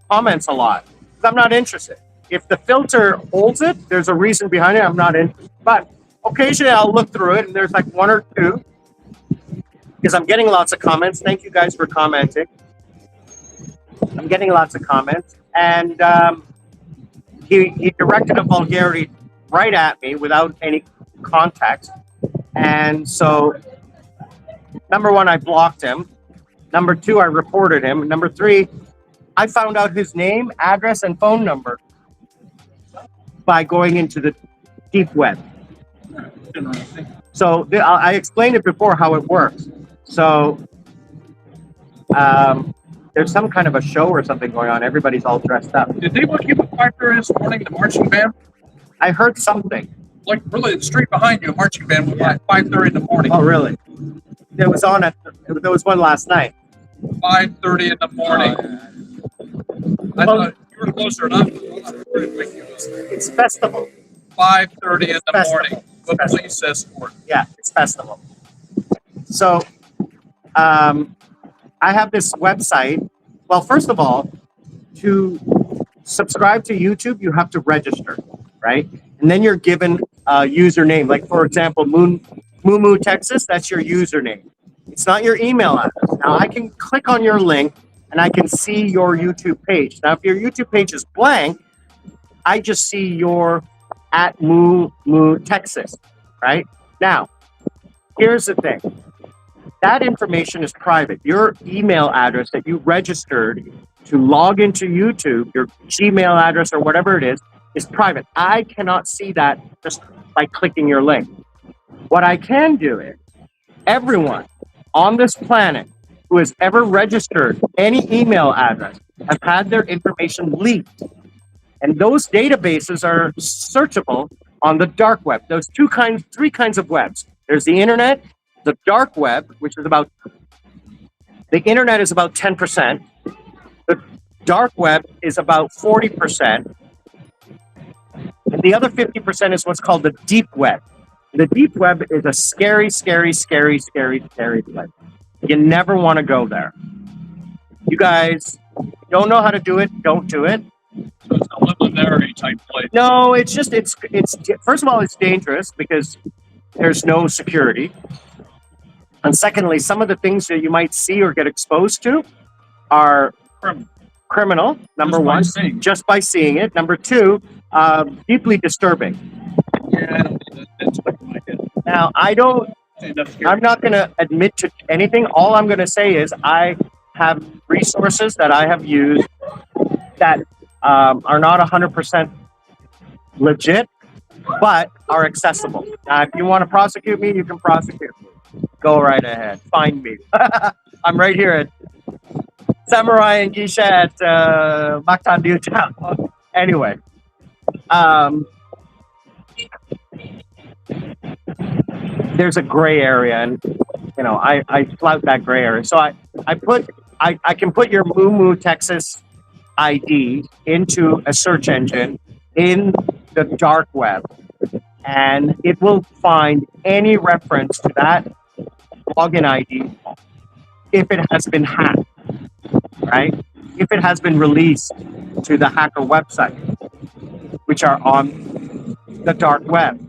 comments a lot because I'm not interested. If the filter holds it, there's a reason behind it. I'm not in. But occasionally I'll look through it, and there's like 1 or 2 because I'm getting lots of comments. Thank you guys for commenting. I'm getting lots of comments, and he directed a vulgarity right at me without any context. And so, number 1, I blocked him. Number 2, I reported him. Number 3, I found out his name, address, and phone number by going into the deep web. Interesting. So I explained it before how it works. So there's some kind of a show or something going on. Everybody's all dressed up. Did they want you at 5:30 this morning? The marching band, I heard something. like really, the street behind you, a marching band was at 5:30 in the morning. Oh, really? There was one last night. 5:30 in the morning. I thought you were closer enough. It's festival. 5:30 in the Festival. morning. The Festival. police escort. Yeah, it's festival. So I have this website. Well, first of all, to subscribe to YouTube, you have to register, right? And then you're given a username. Like, for example, Moo Texas, that's your username. It's not your email address. Now, I can click on your link, and I can see your YouTube page. Now, if your YouTube page is blank, I just see your @Moo Texas, right? Now, here's the thing. that information is private. Your email address that you registered to log into YouTube, your Gmail address or whatever it is private. I cannot see that just by clicking your link. What I can do is everyone on this planet who has ever registered any email address have had their information leaked. And those databases are searchable on the dark web. Those three kinds of webs. There's the internet, the dark web, which is the internet is about 10%. The dark web is about 40%. And the other 50% is what's called the deep web. The deep web is a scary, scary, scary, scary, scary place. You never want to go there. You guys don't know how to do it, don't do it. So it's a liminary type place. No, it's first of all, it's dangerous because there's no security. And secondly, some of the things that you might see or get exposed to are criminal, number one, just by seeing it. Number two, deeply disturbing. Yeah, I don't think that's what my head. Now, I'm not going to admit to anything. All I'm going to say is I have resources that I have used that are not 100% legit, but are accessible. Now, if you want to prosecute me, you can prosecute me. Go right ahead. Find me. I'm right here at Samurai and Geisha at Mactan Newtown. Anyway, there's a gray area, and I flout that gray area. So I can put your Moo Texas ID into a search engine in the dark web, and it will find any reference to that login ID if it has been hacked, right? If it has been released to the hacker website, which are on the dark web,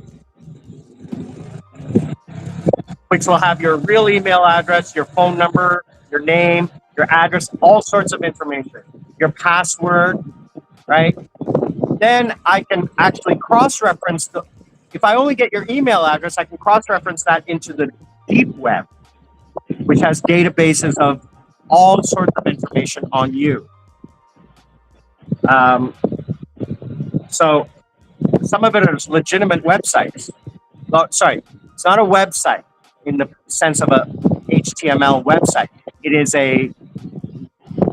which will have your real email address, your phone number, your name, your address, all sorts of information, your password, right? Then I can actually cross-reference if I only get your email address, I can cross-reference that into the deep web, which has databases of all sorts of information on you. So some of it is legitimate websites. Oh, sorry, it's not a website in the sense of a HTML website. It is a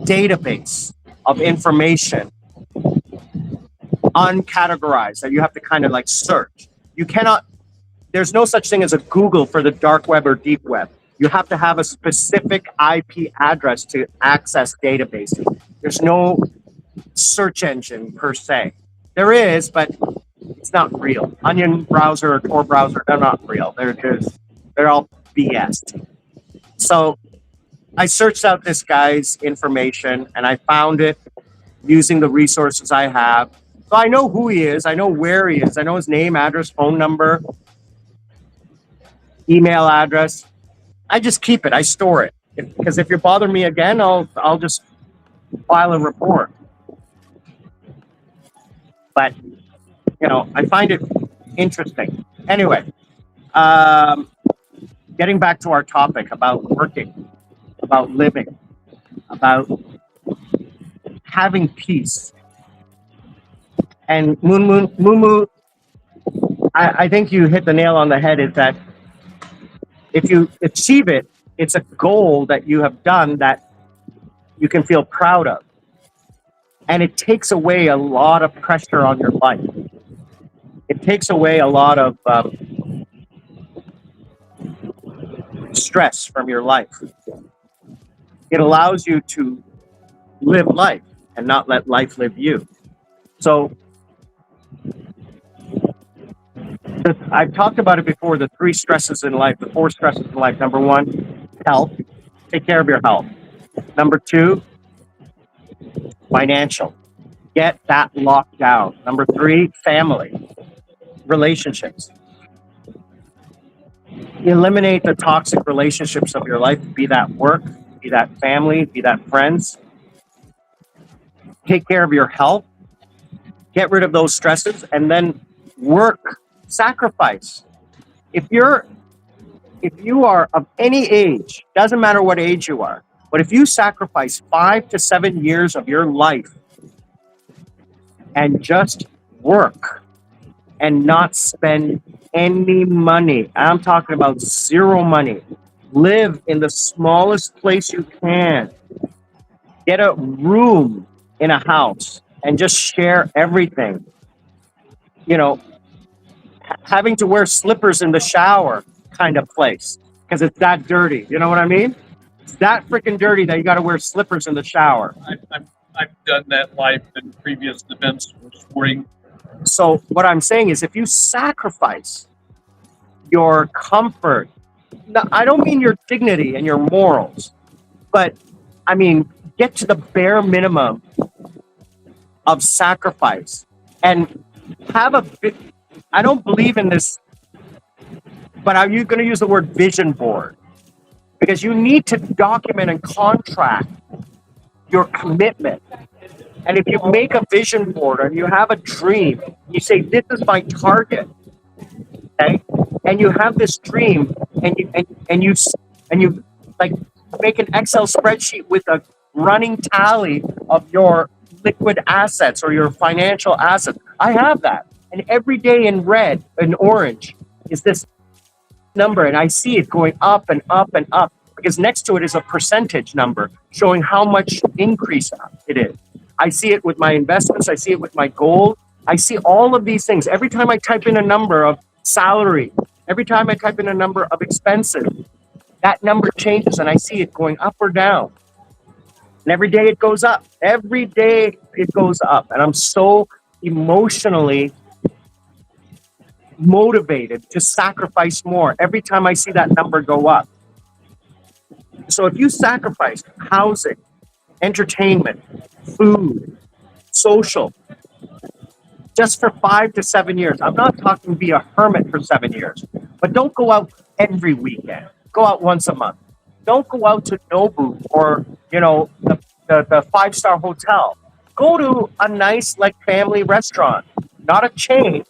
database of information, uncategorized, that you have to kind of like search. You cannot, there's no such thing as a Google for the dark web or deep web. You have to have a specific IP address to access databases. There's no search engine per se. There is, but it's not real. Onion browser or Tor browser, they're not real. They're all BS. So I searched out this guy's information and I found it using the resources I have. So I know who he is. I know where he is. I know his name, address, phone number, email address. I just keep it. I store it. Because if you bother me again, I'll just file a report. But, I find it interesting. Anyway, getting back to our topic about working, about living, about having peace. And Mumu, I think you hit the nail on the head, is that if you achieve it, it's a goal that you have done that you can feel proud of. And it takes away a lot of pressure on your life. It takes away a lot of stress from your life. It allows you to live life and not let life live you. So I've talked about it before, the 3 stresses in life, the 4 stresses in life. Number 1, health. Take care of your health. Number 2, financial. Get that locked down. Number 3, family. Relationships. Eliminate the toxic relationships of your life, be that work, be that family, be that friends. Take care of your health. Get rid of those stresses and then work. Sacrifice. If you're if you are of any age, doesn't matter what age you are, but if you sacrifice 5 to 7 years of your life and just work and not spend any money, I'm talking about zero money, live in the smallest place you can, get a room in a house and just share everything, you know, having to wear slippers in the shower kind of place because it's that dirty. You know what I mean? It's that freaking dirty that you got to wear slippers in the shower. I've done that life in previous events sporting. So what I'm saying is if you sacrifice your comfort, now, I don't mean your dignity and your morals, but I mean, get to the bare minimum of sacrifice and have a bit. I don't believe in this, but are you going to use the word vision board? Because you need to document and contract your commitment. And if you make a vision board and you have a dream, you say, this is my target, okay? And you have this dream and you like make an Excel spreadsheet with a running tally of your liquid assets or your financial assets. I have that. And every day in red and orange is this number. And I see it going up and up and up because next to it is a percentage number showing how much increase it is. I see it with my investments. I see it with my gold. I see all of these things. Every time I type in a number of salary, every time I type in a number of expenses, that number changes and I see it going up or down. And every day it goes up. Every day it goes up. And I'm so emotionally motivated to sacrifice more every time I see that number go up. So if you sacrifice housing, entertainment, food, social, just for 5 to 7 years, I'm not talking be a hermit for 7 years, but don't go out every weekend. Go out once a month. Don't go out to Nobu or, the five-star hotel. Go to a nice, like, family restaurant, not a chain,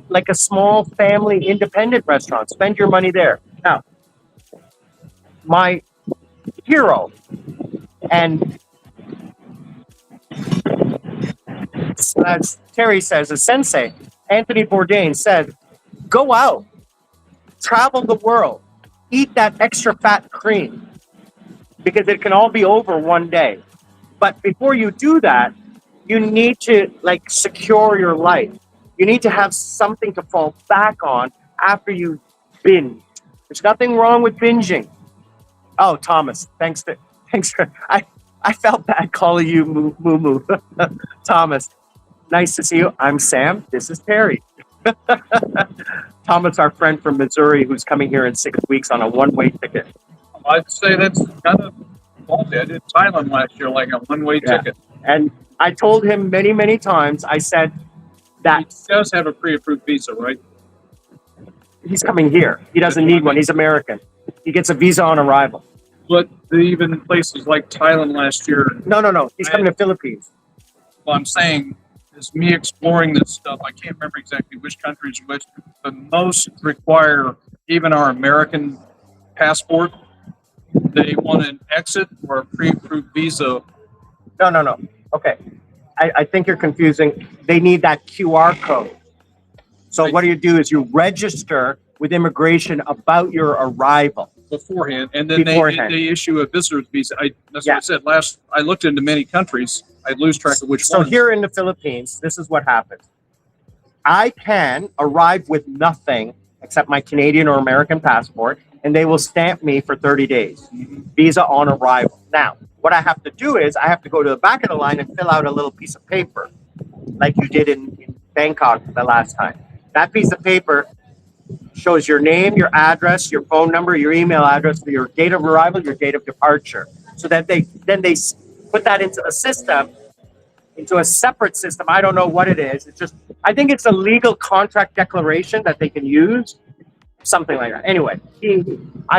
like a small family independent restaurant. Spend your money there. Now, my hero and as Terry says, a sensei, Anthony Bourdain said, go out, travel the world, eat that extra fat cream because it can all be over one day. But before you do that, you need to secure your life. You need to have something to fall back on after you binge. There's nothing wrong with binging. Oh, Thomas, thanks for I felt bad calling you Moo Moo. Thomas, nice to see you. I'm Sam. This is Terry. Thomas, our friend from Missouri, who's coming here in 6 weeks on a one-way ticket. I'd say that's kind of faulty. I did Thailand last year, like a one-way ticket. And I told him many, many times, I said that... He does have a pre-approved visa, right? He's coming here. He doesn't need one. He's American. He gets a visa on arrival. But even in places like Thailand last year... No. He's coming to Philippines. Well, I'm saying, is me exploring this stuff, I can't remember exactly which countries which, but most require even our American passport. They want an exit or a pre-approved visa. No. Okay. I think you're confusing. They need that QR code. So what you do is you register with immigration about your arrival. Beforehand, and then they issue a visitor's visa. That's what I said. I looked into many countries. I lose track of which one. So here in the Philippines, this is what happens. I can arrive with nothing except my Canadian or American passport, and they will stamp me for 30 days. Visa on arrival. Now, what I have to do is I have to go to the back of the line and fill out a little piece of paper, like you did in Bangkok the last time. That piece of paper shows your name, your address, your phone number, your email address, your date of arrival, your date of departure. So that they put that into a system, into a separate system. I don't know what it is. It's just, I think it's a legal contract declaration that they can use, something like that. Anyway,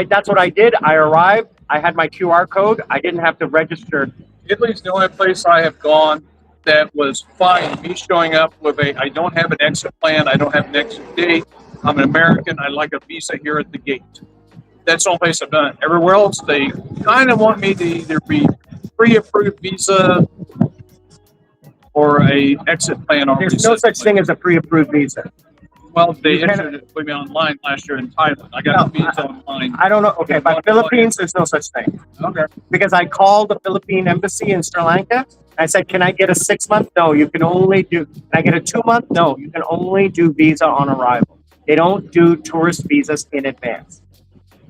that's what I did. I arrived. I had my QR code. I didn't have to register. Italy's the only place I have gone that was fine. Me showing up with I don't have an exit plan. I don't have an exit date. I'm an American. I like a visa here at the gate. That's the only place I've done it. Everywhere else, they kind of want me to either be pre-approved visa or a exit plan already. There's no such thing as a pre-approved visa. Well, they You issued it with me online last year in Thailand. I got the visa online. I don't know. Okay, but Philippines, there's no such thing. Okay. Because I called the Philippine embassy in Sri Lanka. I said, can I get a 6 month? No, you can only do, can I get a 2 month? No, you can only do visa on arrival. They don't do tourist visas in advance.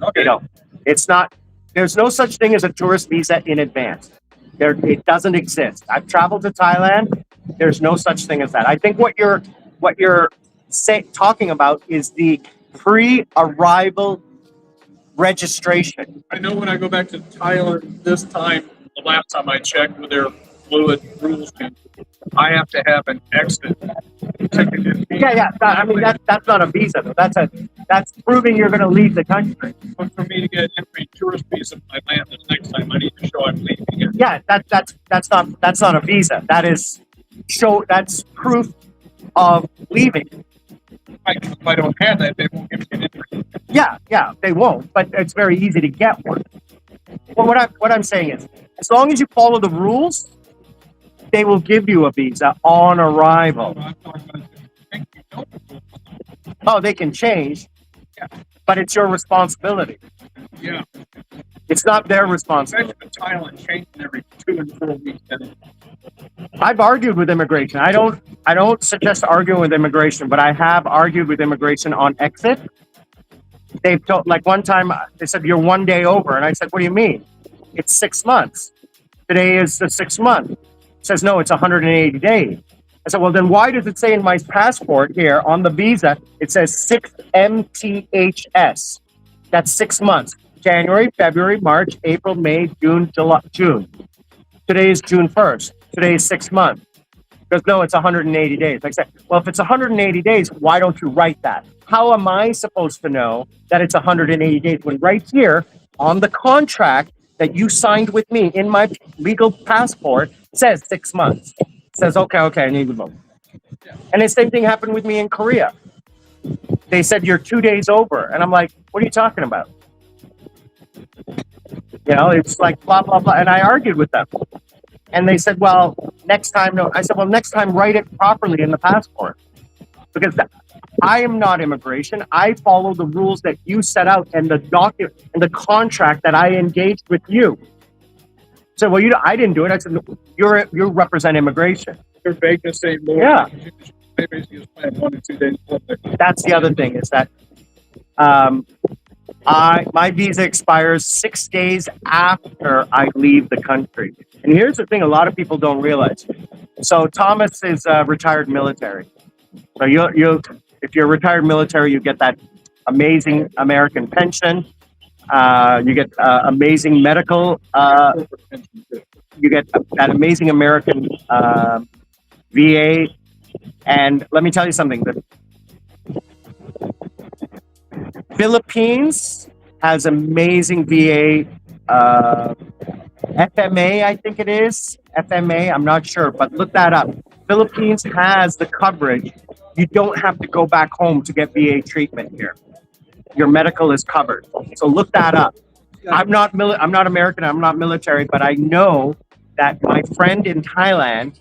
Okay. They don't. It's not, there's no such thing as a tourist visa in advance. It doesn't exist. I've traveled to Thailand. There's no such thing as that. I think what you're talking about is the pre-arrival registration. I know when I go back to Thailand this time, the last time I checked with their fluid rules, I have to have an exit ticket. Yeah. I mean, that's not a visa, though. That's proving you're going to leave the country. But for me to get a tourist visa when I land the next time, I need to show I'm leaving it. Yeah, that's not a visa. That's proof of leaving. If I don't have that, they won't give me an entry. Yeah, they won't. But it's very easy to get one. Well, what I'm saying is, as long as you follow the rules, they will give you a visa on arrival. Oh, they can change, but it's your responsibility. Yeah. It's not their responsibility. Especially in Thailand, changing every 2 and 4 weeks. I've argued with immigration. I don't suggest arguing with immigration, but I have argued with immigration on exit. They've told, like one time they said, you're 1 day over. And I said, what do you mean? It's 6 months. Today is the 6th month. It says, no, it's 180 days. I said, well, then why does it say in my passport here on the visa, it says 6 MTHS? That's 6 months. January, February, March, April, May, June, July, June. Today is June 1st. Today is 6 months. Because no, it's 180 days. Like I said, well, if it's 180 days, why don't you write that? How am I supposed to know that it's 180 days when right here on the contract that you signed with me in my legal passport says 6 months? It says, okay, I need to vote. And the same thing happened with me in Korea. They said, you're 2 days over. And I'm like, what are you talking about? You know, it's like blah, blah, blah. And I argued with them. And they said, well, next time, no. I said, well, next time, write it properly in the passport. Because I am not immigration. I follow the rules that you set out and the document and the contract that I engaged with you. So, well, I didn't do it. I said, you represent immigration. They're vague to say more. Yeah. They basically just plan 1 to 2 days. That's the other thing is that my visa expires 6 days after I leave the country. And here's the thing a lot of people don't realize. So Thomas is retired military. So if you're retired military, you get that amazing American pension. You get amazing medical. You get that amazing American VA. And let me tell you something. The Philippines has amazing VA. FMA, I think it is. FMA, I'm not sure, but look that up. Philippines has the coverage. You don't have to go back home to get VA treatment here. Your medical is covered. So look that up. I'm not American, I'm not military, but I know that my friend in Thailand,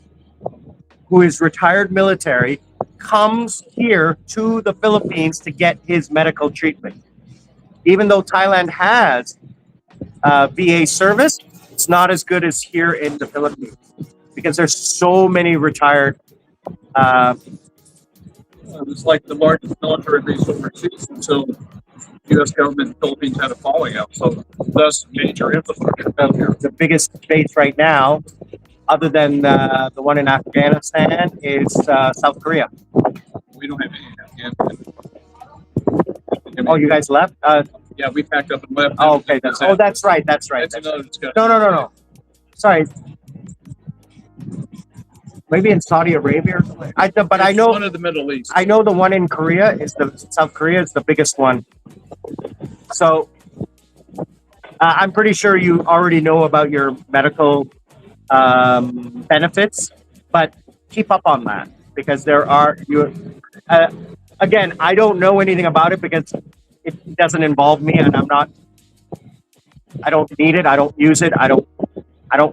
who is retired military, comes here to the Philippines to get his medical treatment. Even though Thailand has VA service, it's not as good as here in the Philippines because there's so many retired. It's like the largest military base overseas until the U.S. government and Philippines had a falling out. So thus major infrastructure down here. The biggest base right now, other than the one in Afghanistan, is South Korea. We don't have any. Oh, you guys left? Yeah, we packed up and left. Oh, okay. That's right. That's another discussion. No. Sorry. Maybe in Saudi Arabia or something. I know one of the Middle East. I know the one in Korea South Korea is the biggest one. So I'm pretty sure you already know about your medical benefits, but keep up on that because there are again, I don't know anything about it because it doesn't involve me and I'm not I don't need it. I don't use it. I don't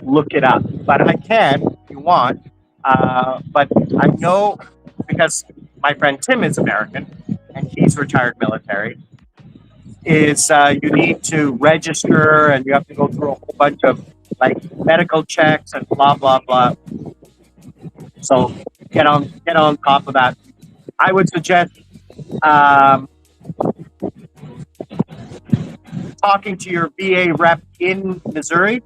look it up, but I can if you want. But I know because my friend Tim is American and he's retired military. Is you need to register and you have to go through a whole bunch of like medical checks and blah blah blah. So get on top of that. I would suggest talking to your VA rep in Missouri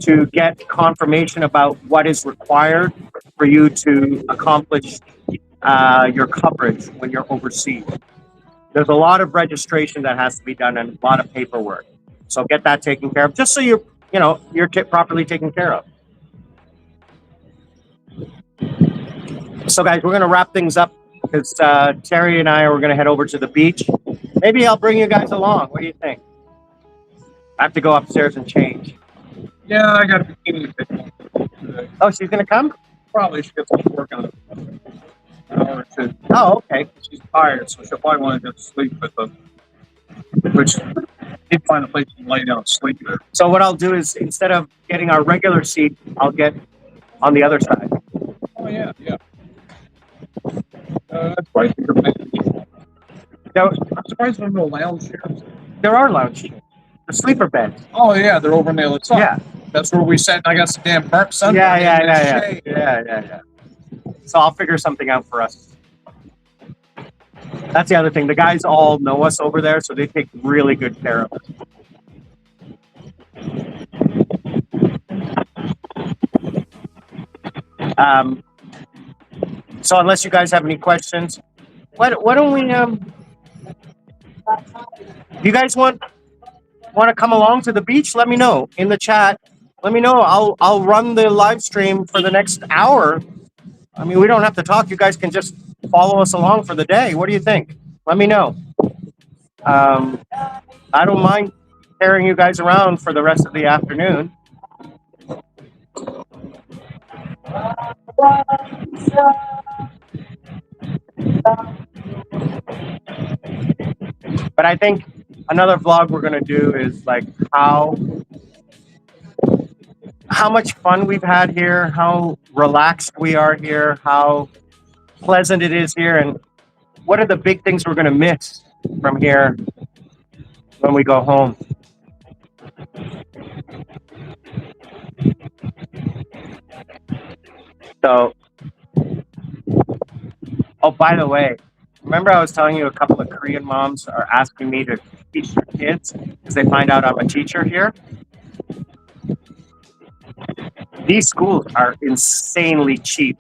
to get confirmation about what is required for you to accomplish your coverage when you're overseas. There's a lot of registration that has to be done and a lot of paperwork. So get that taken care of, just so you're properly taken care of. So guys, we're going to wrap things up because Terry and I are going to head over to the beach. Maybe I'll bring you guys along. What do you think? I have to go upstairs and change. Yeah, I got a bikini fit. Oh, she's going to come? Probably she gets some work on it. An hour or two. Oh, okay. She's tired, so she'll probably want to go to sleep with them. Which did find a place to lay down and sleep there. So what I'll do is instead of getting our regular seat, I'll get on the other side. Oh yeah, yeah. That's right. Now, I'm surprised there are no lounge chairs. there are lounge chairs. The sleeper beds. Oh yeah, they're over on the other side. Yeah. That's where we sat and I got some damn burnt sun. Yeah. So I'll figure something out for us. That's the other thing. The guys all know us over there, so they take really good care of us. So unless you guys have any questions, why don't we you guys want to come along to the beach? Let me know in the chat. Let me know. I'll run the live stream for the next hour. I mean, we don't have to talk. You guys can just follow us along for the day. What do you think? Let me know. I don't mind carrying you guys around for the rest of the afternoon. But I think another vlog we're going to do is like how much fun we've had here, how relaxed we are here, how pleasant it is here, and what are the big things we're going to miss from here when we go home. So, oh, by the way, remember I was telling you a couple of Korean moms are asking me to teach their kids because they find out I'm a teacher here? These schools are insanely cheap.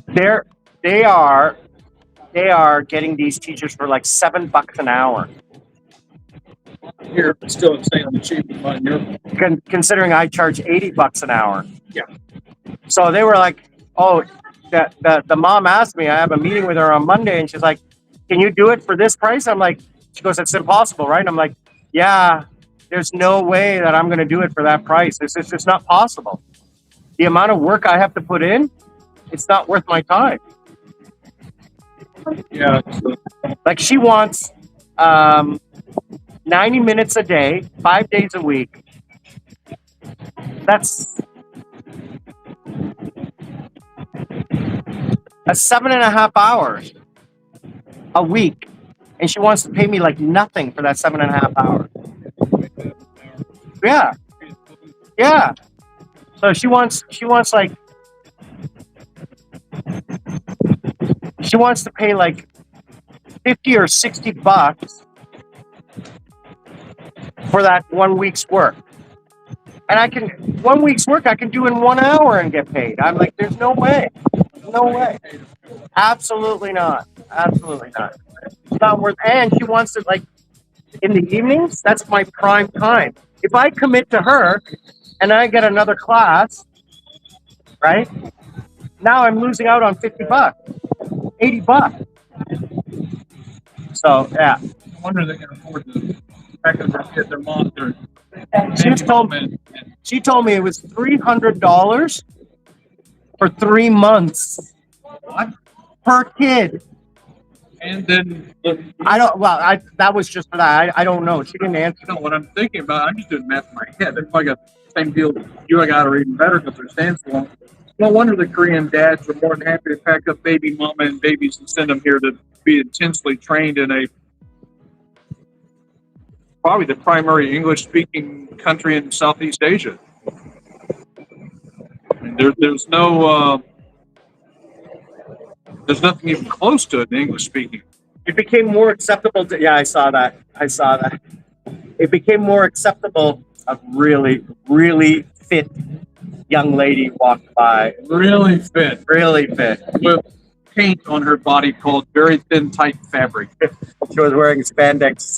They are getting these teachers for like $7 an hour. Here, it's still insanely cheap in mine. Considering I charge $80 an hour. Yeah. So they were like, oh, the mom asked me, I have a meeting with her on Monday, and she's like, can you do it for this price? I'm like, she goes, it's impossible, right? And I'm like, yeah, there's no way that I'm going to do it for that price. It's just not possible. The amount of work I have to put in, it's not worth my time. Yeah. Like she wants 90 minutes a day, 5 days a week. That's 7.5 hours a week. And she wants to pay me like nothing for that 7.5 hours. Yeah. Yeah. So she wants to pay like 50 or $60 for that 1 week's work. And 1 week's work I can do in 1 hour and get paid. I'm like, there's no way. No way. Absolutely not. Absolutely not. It's not worth, and she wants it like in the evenings. That's my prime time. If I commit to her and I get another class, right? Now I'm losing out on $50, $80. So yeah. No wonder they can afford to get their mom. She told me it was $300 for 3 months. What? Per kid. And then I don't. Well, that was just that. I don't know. She didn't answer. you know what I'm thinking about. I'm just doing math in my head. That's why I got the same deal you. I got to even better because their stands for them. No wonder the Korean dads are more than happy to pack up baby mama and babies and send them here to be intensely trained in a probably the primary English-speaking country in Southeast Asia. I mean, there's no there's nothing even close to it in English-speaking. It became more acceptable to. Yeah, I saw that. I saw that. It became more acceptable. A really, really fit young lady walked by. Really fit Really fit. with paint on her body called very thin, tight fabric. She was wearing spandex.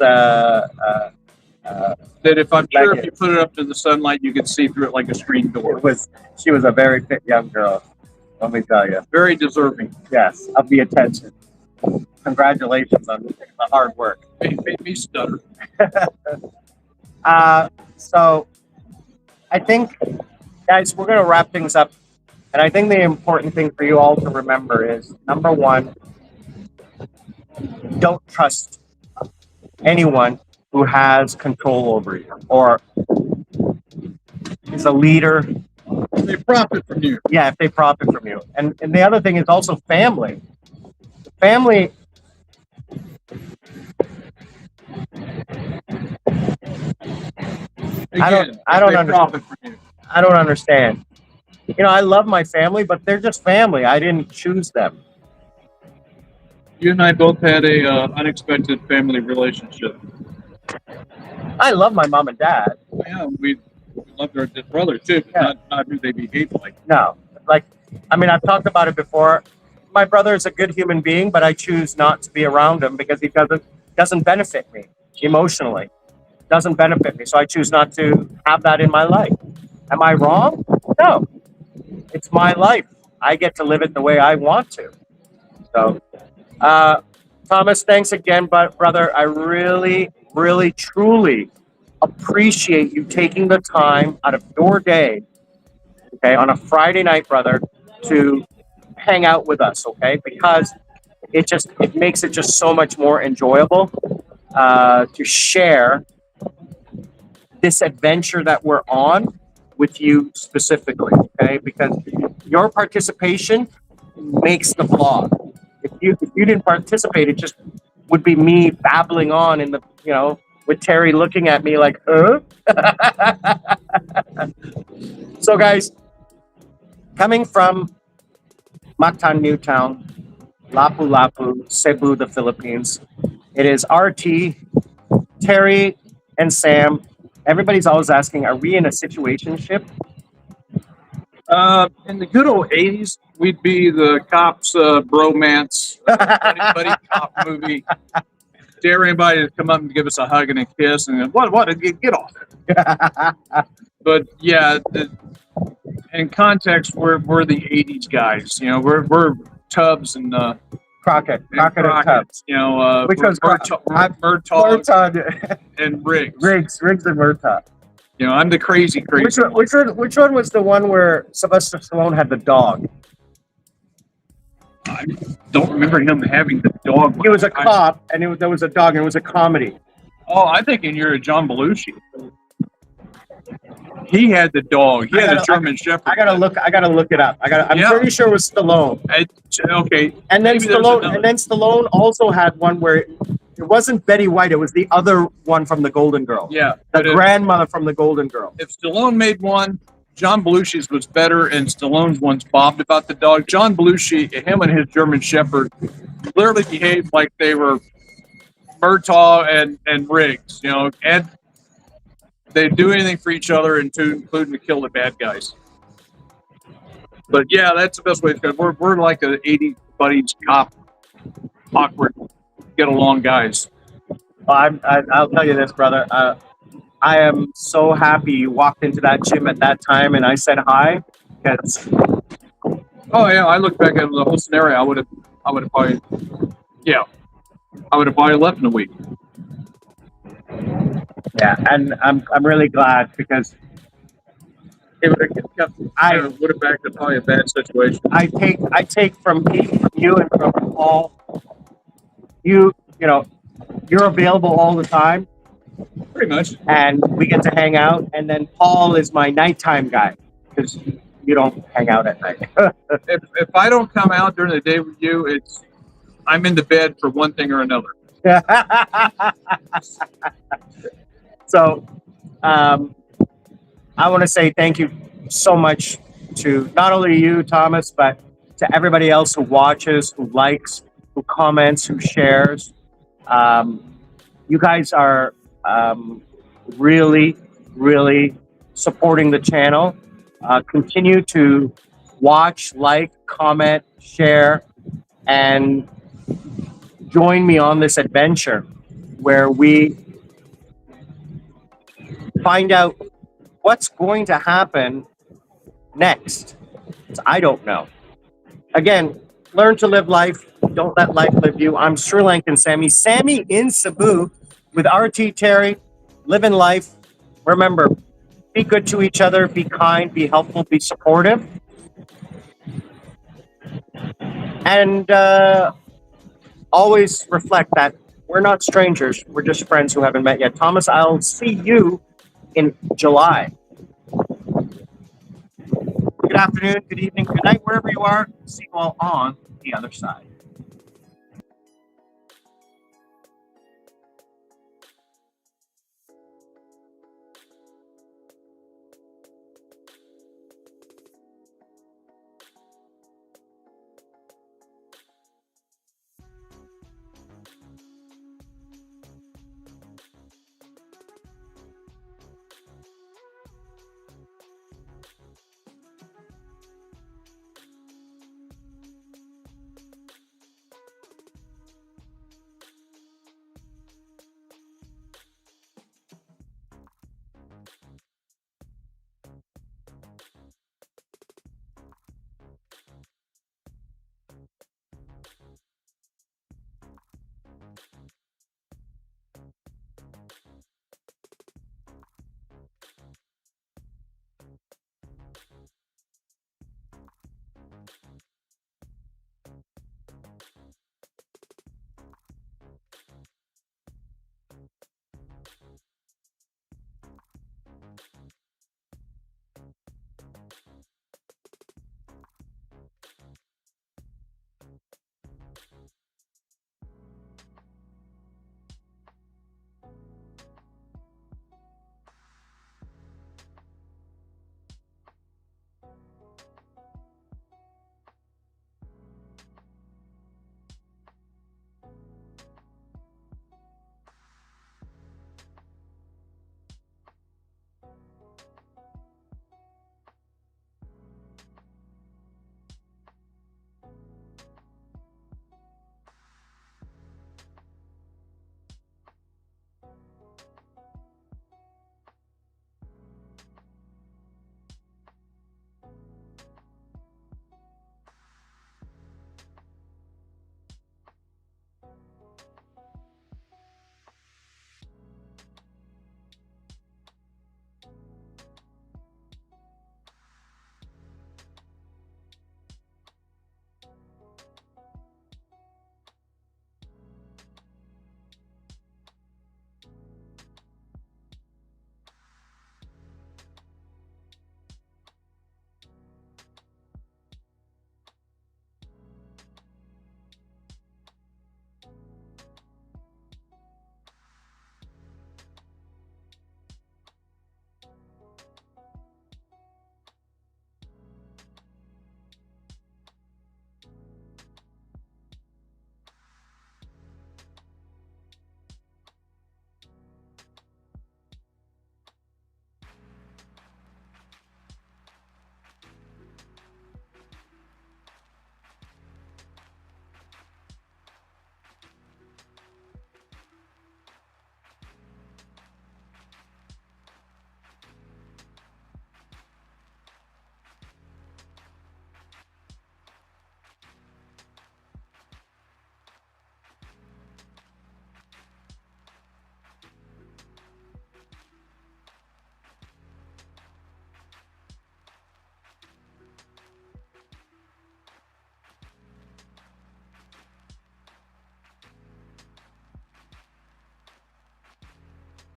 That if I'm sure if Leggings. you put it up to the sunlight, you could see through it like a screen door. She was a very fit young girl. Let me tell you. Very deserving. Yes, of the attention. Congratulations on the hard work. Made me stutter. So I think, guys, we're going to wrap things up. And I think the important thing for you all to remember is, number one, don't trust anyone who has control over you or is a leader. They profit from you. Yeah, if they profit from you. And the other thing is also family. Family. I don't understand. Profit from you. I don't understand. You know, I love my family, but they're just family. I didn't choose them. You and I both had a unexpected family relationship. I love my mom and dad. Yeah, we loved our brother too, but Yeah. not who they behaved like. No, like, I mean, I've talked about it before. My brother is a good human being, but I choose not to be around him because he doesn't benefit me emotionally. Doesn't benefit me, so I choose not to have that in my life. Am I wrong? No, it's my life. I get to live it the way I want to. So, Thomas, thanks again, brother. I really, really, truly appreciate you taking the time out of your day, okay, on a Friday night, brother, to hang out with us, okay? Because it makes it just so much more enjoyable to share this adventure that we're on with you specifically, okay? Because your participation makes the vlog. If you didn't participate, it just would be me babbling on in the, with Terry looking at me like, So guys, coming from Mactan Newtown, Lapu-Lapu, Cebu, the Philippines, it is RT, Terry, and Sam. Everybody's always asking, are we in a situationship? In the good old 80s, we'd be the cops' bromance, buddy cop movie. Dare anybody to come up and give us a hug and a kiss, and what? Get off it. But yeah, in context, we're the 80s guys. You know, we're Tubbs and Crockett and Tubbs. You know, Which one's Murtaugh Murtaugh and Riggs. Riggs and Murtaugh. You know, I'm the crazy. Which one was the one where Sylvester Stallone had the dog? I don't remember him having the dog. He was a cop, and there was a dog, and it was a comedy. Oh, I'm thinking you're a John Belushi. He had the dog. He had a German Shepherd. I gotta look it up. I'm pretty sure it was Stallone. Okay. And then Stallone also had one where it wasn't Betty White. It was the other one from the Golden Girl. Yeah. The grandmother from the Golden Girl. If Stallone made one, John Belushi's was better, and Stallone's one's bobbed about the dog. John Belushi, him and his German Shepherd, literally behaved like they were Murtaugh and Riggs. You know, and they'd do anything for each other, including to kill the bad guys. But yeah, that's the best way to go. We're like the 80s buddies, cop, awkward, get along guys. Well, I'll tell you this, brother. I am so happy you walked into that gym at that time and I said hi. Oh yeah, I look back at the whole scenario. I would have probably left in a week. Yeah, and I'm really glad because It would have backed up probably a bad situation. I take from you and from all you know, you're available all the time, Pretty much. and we get to hang out. And then Paul is my nighttime guy because you don't hang out at night. If I don't come out during the day with you, I'm in the bed for one thing or another. So, I want to say thank you so much to not only you, Thomas, but to everybody else who watches, who likes, who comments, who shares. You guys are really, really supporting the channel. Continue to watch, like, comment, share, and join me on this adventure where we find out what's going to happen next. I don't know. Again, learn to live life. Don't let life live you. I'm Sri Lankan Sammi. Sammi in Cebu with RT Terry. Living life. Remember, be good to each other. Be kind. Be helpful. Be supportive. And always reflect that we're not strangers. We're just friends who haven't met yet. Thomas, I'll see you in July. Good afternoon, good evening, good night, wherever you are. See you all on the other side.